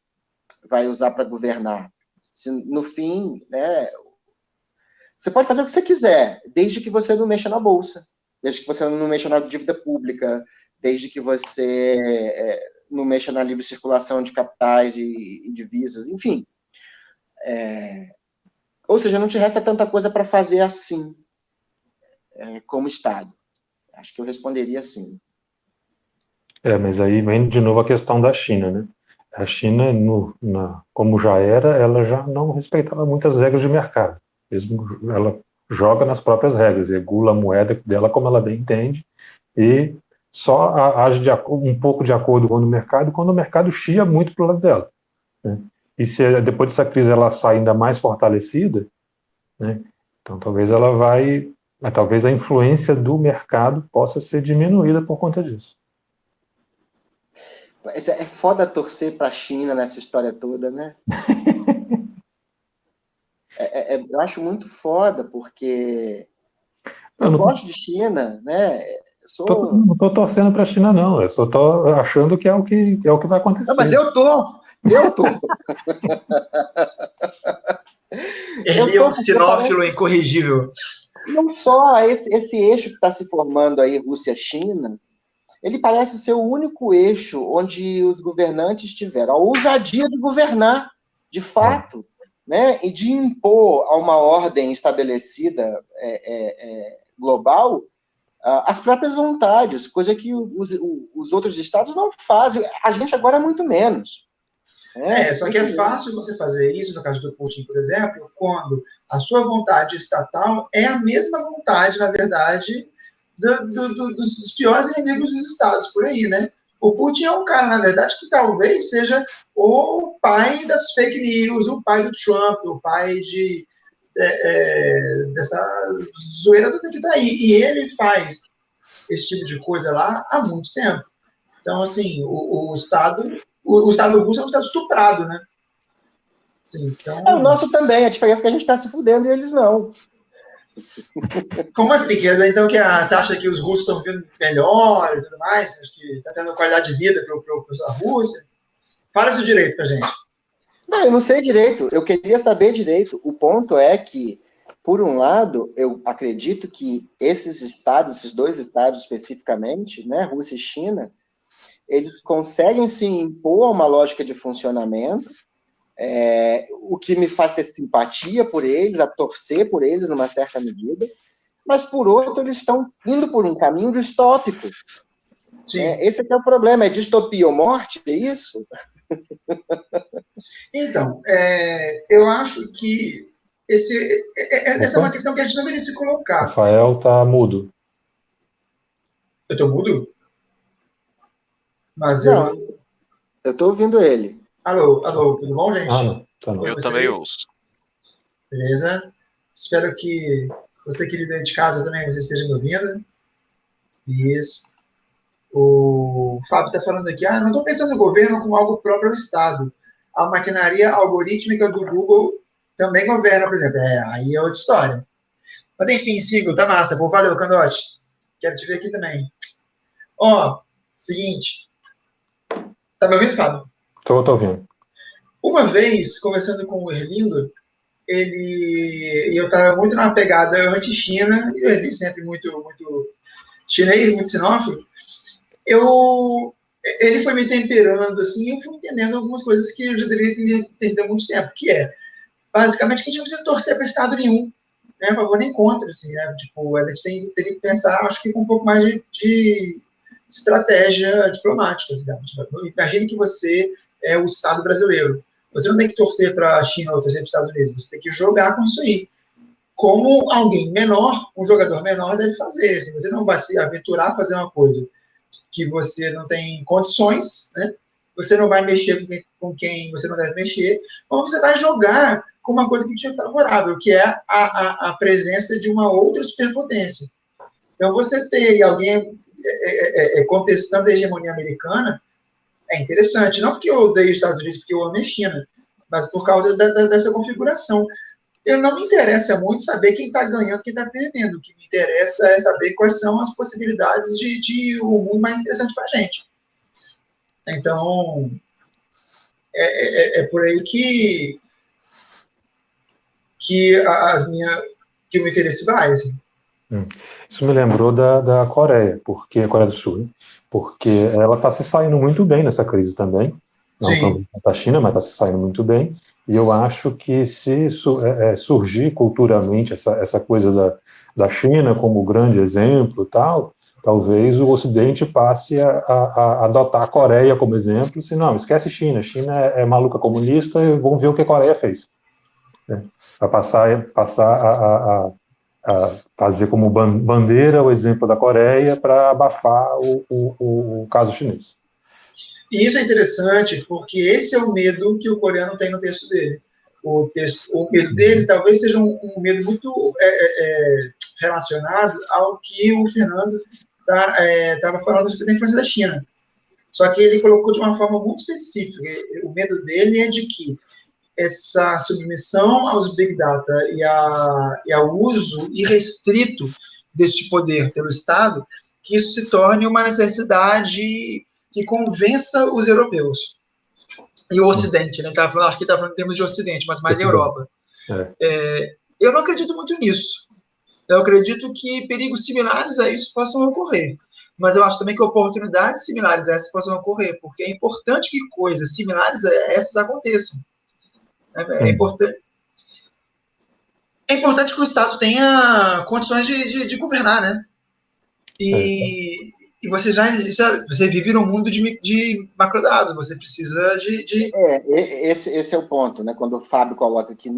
usar para governar. Se, no fim, né, você pode fazer o que você quiser, desde que você não mexa na bolsa, desde que você não mexa na dívida pública, desde que você não mexa na livre circulação de capitais e divisas, enfim. Ou seja, não te resta tanta coisa para fazer assim, como Estado. Acho que eu responderia assim. Mas aí vem de novo a questão da China, né? A China, como já era, ela já não respeitava muitas regras de mercado. Mesmo ela joga nas próprias regras, regula a moeda dela como ela bem entende, e só age um pouco de acordo com o mercado quando o mercado chia muito para o lado dela, né? E se depois dessa crise ela sai ainda mais fortalecida, né? Então talvez a influência do mercado possa ser diminuída por conta disso. É foda torcer para a China nessa história toda, né? Eu acho muito foda, porque eu gosto de China, né? Não estou torcendo para a China, não. Eu só estou achando que é o que vai acontecer. Não, mas eu tô. Ele é um sinófilo incorrigível. Não só esse eixo que está se formando aí, Rússia-China, ele parece ser o único eixo onde os governantes tiveram a ousadia de governar, de fato, né, e de impor a uma ordem estabelecida global as próprias vontades, coisa que os outros estados não fazem. A gente agora é muito menos. Só que é fácil você fazer isso, no caso do Putin, por exemplo, quando a sua vontade estatal é a mesma vontade, na verdade, dos piores inimigos dos estados por aí, né? O Putin é um cara, na verdade, que talvez seja o pai das fake news, o pai do Trump, o pai dessa zoeira que tá aí. E ele faz esse tipo de coisa lá há muito tempo. Então, assim, o Estado russo é um Estado estuprado, né? Assim, então... O nosso também, a diferença é que a gente está se fudendo e eles não. Como assim? Então você acha que os russos estão vivendo melhor e tudo mais? Acho que está tendo qualidade de vida para a Rússia? Fala isso direito para gente. Não, eu não sei direito. Eu queria saber direito. O ponto é que, por um lado, eu acredito que esses dois estados especificamente, né, Rússia e China, eles conseguem se impor a uma lógica de funcionamento, o que me faz ter simpatia por eles, a torcer por eles numa certa medida, mas, por outro, eles estão indo por um caminho distópico. Esse é o problema, é distopia ou morte, é isso? Então, eu acho que essa é uma questão que a gente não deve se colocar. Rafael está mudo. Eu estou mudo? Mas não, eu estou ouvindo ele. Alô, tudo bom, gente? Não, tá não. Eu também ouço. Beleza? Espero que você, querido de casa, também você esteja me ouvindo. Isso. O Fábio está falando aqui, não estou pensando no governo como algo próprio ao Estado. A maquinaria algorítmica do Google também governa, por exemplo. Aí é outra história. Mas enfim, sigo, tá massa. Pô, valeu, Candote. Quero te ver aqui também. Ó, seguinte. Tá me ouvindo, Fábio? Tô ouvindo. Uma vez, conversando com o Erlindo, e eu estava muito numa pegada anti-China, e ele sempre muito chinês, muito xenófobo, ele foi me temperando, assim, e eu fui entendendo algumas coisas que eu já deveria ter entendido há muito tempo, que é, basicamente, que a gente não precisa torcer para Estado nenhum, né, a favor nem contra, assim, né, tipo, a gente teria que pensar, acho que com um pouco mais de estratégia diplomática, assim, né? Imagine que você é o Estado brasileiro, você não tem que torcer para a China ou torcer para os Estados Unidos, você tem que jogar com isso aí. Como alguém menor, um jogador menor deve fazer. Assim, você não vai se aventurar a fazer uma coisa que você não tem condições, né? Você não vai mexer com quem você não deve mexer, ou você vai jogar com uma coisa que te é favorável, que é a presença de uma outra superpotência. Então, você ter alguém contestando a hegemonia americana é interessante. Não porque eu odeio os Estados Unidos, porque eu amo a China, mas por causa dessa configuração. Não me interessa muito saber quem está ganhando, quem está perdendo. O que me interessa é saber quais são as possibilidades de um mundo mais interessante para a gente. Então, é por aí que o meu interesse vai. Assim. Isso me lembrou da Coreia, porque a Coreia do Sul, né? Porque ela está se saindo muito bem nessa crise também, não tão quanto a China, mas está se saindo muito bem. E eu acho que se isso surgir culturalmente essa coisa da China como grande exemplo, tal, talvez o Ocidente passe a adotar a Coreia como exemplo. Se não, esquece China. China é maluca comunista, e vamos ver o que a Coreia fez. Né? Vai passar a fazer como bandeira o exemplo da Coreia para abafar o caso chinês. E isso é interessante, porque esse é o medo que o coreano tem no texto dele. O medo dele talvez seja um medo muito relacionado ao que o Fernando estava falando sobre a influência da China. Só que ele colocou de uma forma muito específica. O medo dele é de que essa submissão aos Big Data e ao uso irrestrito deste poder pelo Estado, que isso se torne uma necessidade que convença os europeus. E o Ocidente, né? Acho que está falando em termos de Ocidente, mas mais Europa. Eu não acredito muito nisso. Eu acredito que perigos similares a isso possam ocorrer. Mas eu acho também que oportunidades similares a essas possam ocorrer, porque é importante que coisas similares a essas aconteçam. É importante que o Estado tenha condições de governar, né? E você vive num mundo de macrodados, você precisa de... Esse é o ponto, né? Quando o Fábio coloca aqui,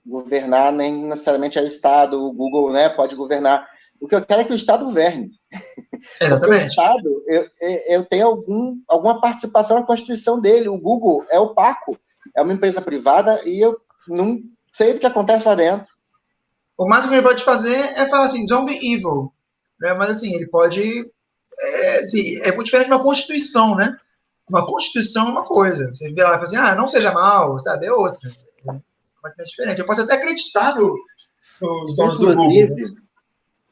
governar nem necessariamente é o Estado, o Google, né, pode governar. O que eu quero é que o Estado governe. Exatamente. Porque o Estado, eu tenho alguma participação na Constituição dele. O Google é opaco, é uma empresa privada e eu não sei do que acontece lá dentro. O máximo que ele pode fazer é falar assim, don't be evil. Né? Mas assim, ele pode... é muito diferente de uma Constituição, né? Uma Constituição é uma coisa. Você virar lá e falar assim, não seja mal, sabe? É outra. É diferente. Eu posso até acreditar nos donos do Google.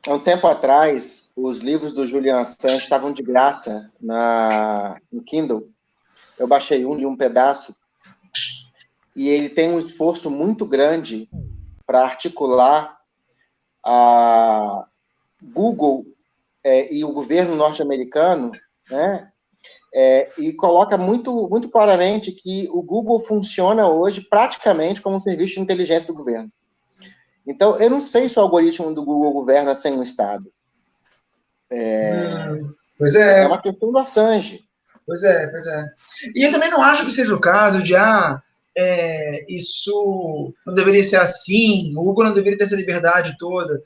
Há um tempo atrás, os livros do Julian Assange estavam de graça no Kindle. Eu baixei li um pedaço. E ele tem um esforço muito grande para articular a Google e o governo norte-americano, né? E coloca muito, muito claramente que o Google funciona hoje praticamente como um serviço de inteligência do governo. Então, eu não sei se o algoritmo do Google governa sem o Estado. Pois é. É uma questão do Assange. Pois é. E eu também não acho que seja o caso de, isso não deveria ser assim, o Google não deveria ter essa liberdade toda.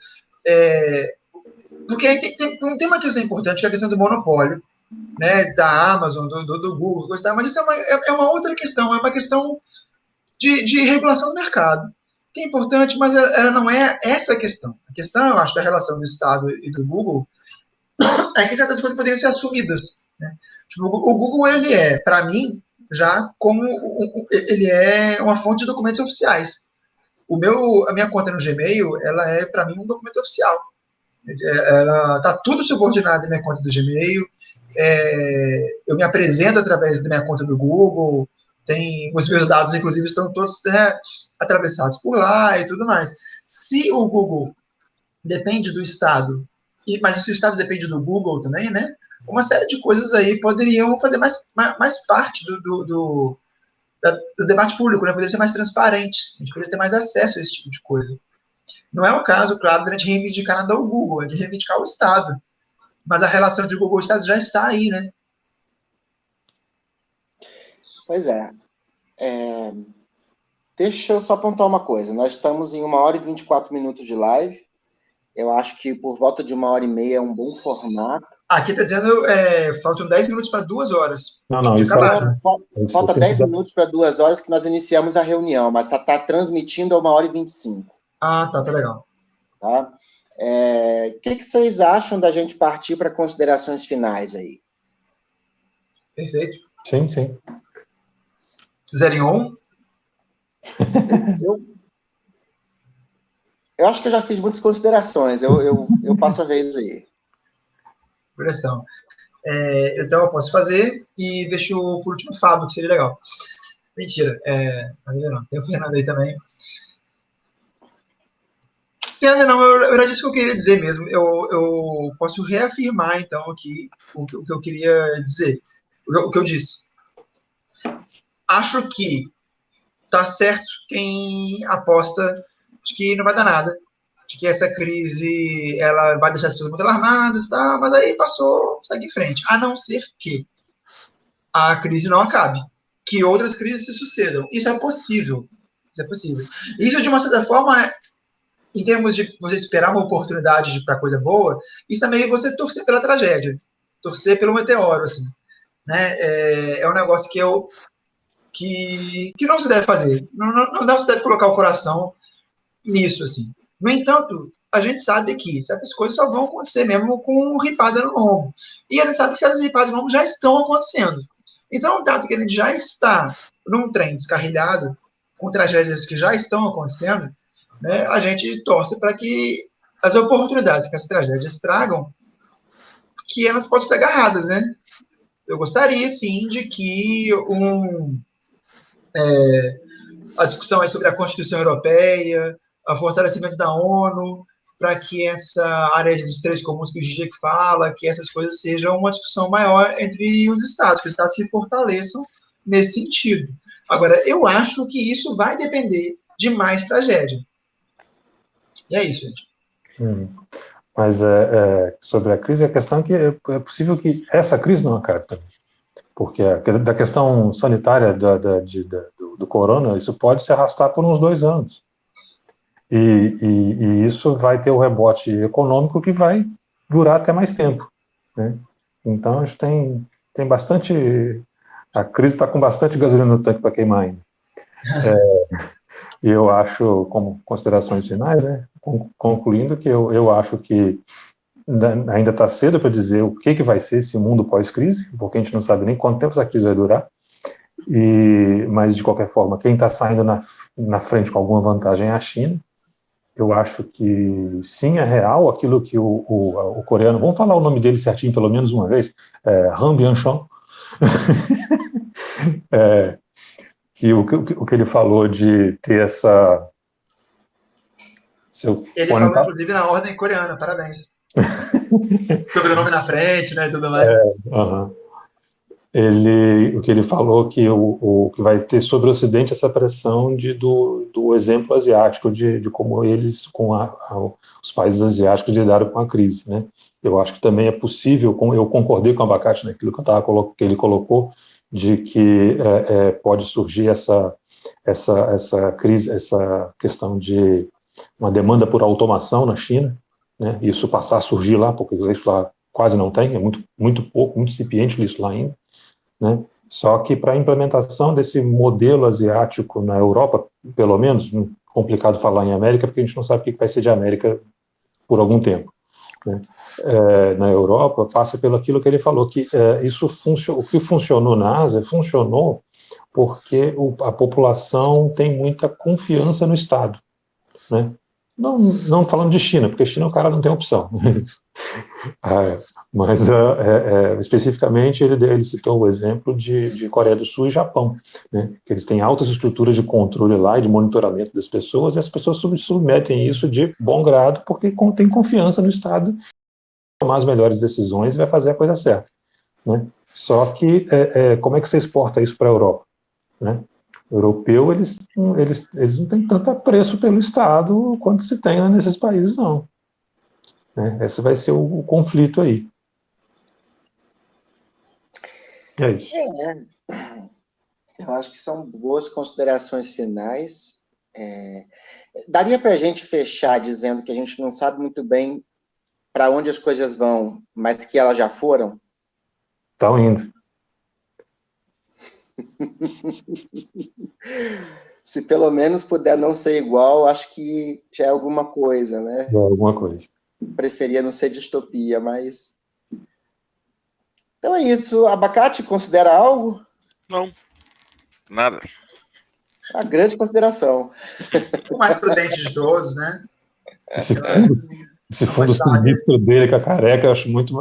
Porque aí tem uma questão importante, que é a questão do monopólio, né, da Amazon, do Google, mas isso é uma outra questão, é uma questão de regulação do mercado, que é importante, mas ela não é essa a questão. A questão, eu acho, da relação do Estado e do Google é que certas coisas poderiam ser assumidas. Né? Tipo, o Google, ele para mim, já como ele é uma fonte de documentos oficiais. A minha conta no Gmail, ela é, para mim, um documento oficial. Ela está tudo subordinado à minha conta do Gmail. Eu me apresento através da minha conta do Google. Os meus dados, inclusive, estão todos, né, atravessados por lá e tudo mais. Se o Google depende do Estado, mas se o Estado depende do Google também, né, uma série de coisas aí poderiam fazer mais parte do debate público, né, poderia ser mais transparente, a gente poderia ter mais acesso a esse tipo de coisa. Não é o caso, claro, de a gente reivindicar nada ao Google, é de reivindicar o Estado. Mas a relação entre Google e o Estado já está aí, né? Pois é. Deixa eu só apontar uma coisa. Nós estamos em 1h e 24 minutos de live. Eu acho que por volta de 1h30 é um bom formato. Aqui está dizendo faltam 10 minutos para 2 horas. Não, isso falta 10 minutos para 2 horas que nós iniciamos a reunião, mas está transmitindo a 1h e 25. Ah, tá legal. Tá? O que vocês acham da gente partir para considerações finais aí? Perfeito. Sim. 0 em 1? Eu acho que eu já fiz muitas considerações. Eu passo a vez aí. Questão. Então eu posso fazer e deixo por último o Fábio, que seria legal. Mentira. Não. Tem o Fernando aí também. Não, eu já disse o que eu queria dizer mesmo. Eu posso reafirmar, então, aqui o que eu queria dizer. O que eu disse. Acho que tá certo quem aposta de que não vai dar nada, de que essa crise ela vai deixar as pessoas muito alarmadas, tá? Mas aí passou, segue em frente. A não ser que a crise não acabe, que outras crises se sucedam. Isso é possível. Isso, de uma certa forma, em termos de você esperar uma oportunidade para coisa boa, isso também é você torcer pela tragédia, torcer pelo meteoro, assim, né? É um negócio que não se deve fazer, não se deve colocar o coração nisso, assim. No entanto, a gente sabe que certas coisas só vão acontecer mesmo com ripada no lombo, e a gente sabe que certas ripadas no lombo já estão acontecendo. Então, dado que a gente já está num trem descarrilhado, com tragédias que já estão acontecendo, né, a gente torce para que as oportunidades que as tragédias tragam, que elas possam ser agarradas, né? Eu gostaria, sim, de que a discussão aí sobre a Constituição Europeia, o fortalecimento da ONU, para que essa área dos três comuns que o Zizek fala, que essas coisas sejam uma discussão maior entre os Estados, que os Estados se fortaleçam nesse sentido. Agora, eu acho que isso vai depender de mais tragédia. E é isso, gente. Mas sobre a crise, a questão é que é possível que essa crise não acabe também. Porque da questão sanitária do corona, isso pode se arrastar por uns 2 anos. E isso vai ter o rebote econômico que vai durar até mais tempo, né? Então, a gente tem bastante... A crise está com bastante gasolina no tanque para queimar ainda. E eu acho, como considerações finais, né, concluindo que eu acho que ainda está cedo para dizer o que vai ser esse mundo pós-crise, porque a gente não sabe nem quanto tempo essa crise vai durar, mas, de qualquer forma, quem está saindo na frente com alguma vantagem é a China. Eu acho que, sim, é real aquilo que o coreano, vamos falar o nome dele certinho pelo menos uma vez, Han Byung-chul, que o que ele falou de ter essa... Ele falou, inclusive, na ordem coreana, parabéns. Sobrenome na frente, né, e tudo mais. O que ele falou que o que vai ter sobre o Ocidente essa pressão do exemplo asiático, de como eles, os países asiáticos, lidaram com a crise, né? Eu acho que também é possível, eu concordei com o Abacate naquilo que ele colocou, de que pode surgir essa crise, essa questão de uma demanda por automação na China, né? Isso passar a surgir lá, porque isso lá quase não tem, é muito pouco, muito incipiente isso lá ainda, né? Só que para a implementação desse modelo asiático na Europa, pelo menos, complicado falar em América, porque a gente não sabe o que vai ser de América por algum tempo, né? Na Europa, passa pelo aquilo que ele falou, que o que funcionou na Ásia funcionou porque a população tem muita confiança no Estado, né? Não falando de China, porque China o cara não tem opção. Mas especificamente ele citou o exemplo de Coreia do Sul e Japão, né? Que eles têm altas estruturas de controle lá e de monitoramento das pessoas, e as pessoas submetem isso de bom grado porque tem confiança no Estado, tomar as melhores decisões e vai fazer a coisa certa, né? Só que como é que você exporta isso para a Europa, né? O europeu, eles não têm tanto apreço pelo Estado quanto se tem nesses países, não. Né? Esse vai ser o conflito aí. É isso. Eu acho que são boas considerações finais. Daria para a gente fechar dizendo que a gente não sabe muito bem para onde as coisas vão, mas que elas já foram? Estão indo. Se pelo menos puder não ser igual, acho que já é alguma coisa, né? É alguma coisa. Preferia não ser distopia, mas... Então é isso. Abacate, considera algo? Não, nada. A grande consideração. O mais prudente de todos, né? Esse fundo sinistro dele com a careca, eu acho muito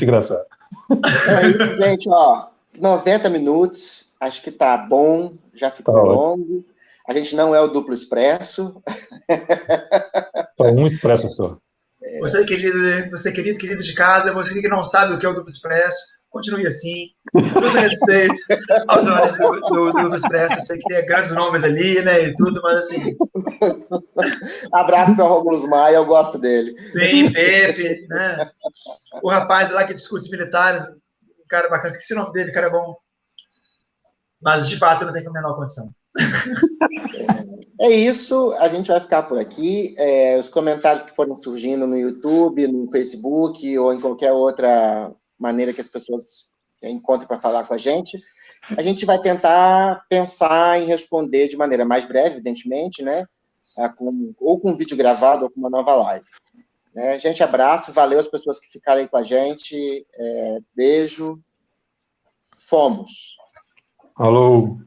engraçado. É isso, gente, ó. 90 minutos, acho que tá bom, já ficou longo. A gente não é o duplo expresso. Só um expresso só. Você, querido de casa, você que não sabe o que é o duplo expresso, continue assim. Todo respeito aos jornalistas do Duplo Expresso. Eu sei que tem grandes nomes ali, né, e tudo, mas assim... Abraço para o Rômulo Maia, eu gosto dele. Sim, Pepe, né? O rapaz lá que discute militares, um cara bacana, esqueci o nome dele, cara bom. Mas, de fato, não tem a menor condição. É isso, a gente vai ficar por aqui. Os comentários que forem surgindo no YouTube, no Facebook ou em qualquer outra maneira que as pessoas encontrem para falar com a gente vai tentar pensar em responder de maneira mais breve, evidentemente, né? Ou com vídeo gravado ou com uma nova live. Gente, abraço, valeu as pessoas que ficaram aí com a gente. Beijo. Fomos. Alô.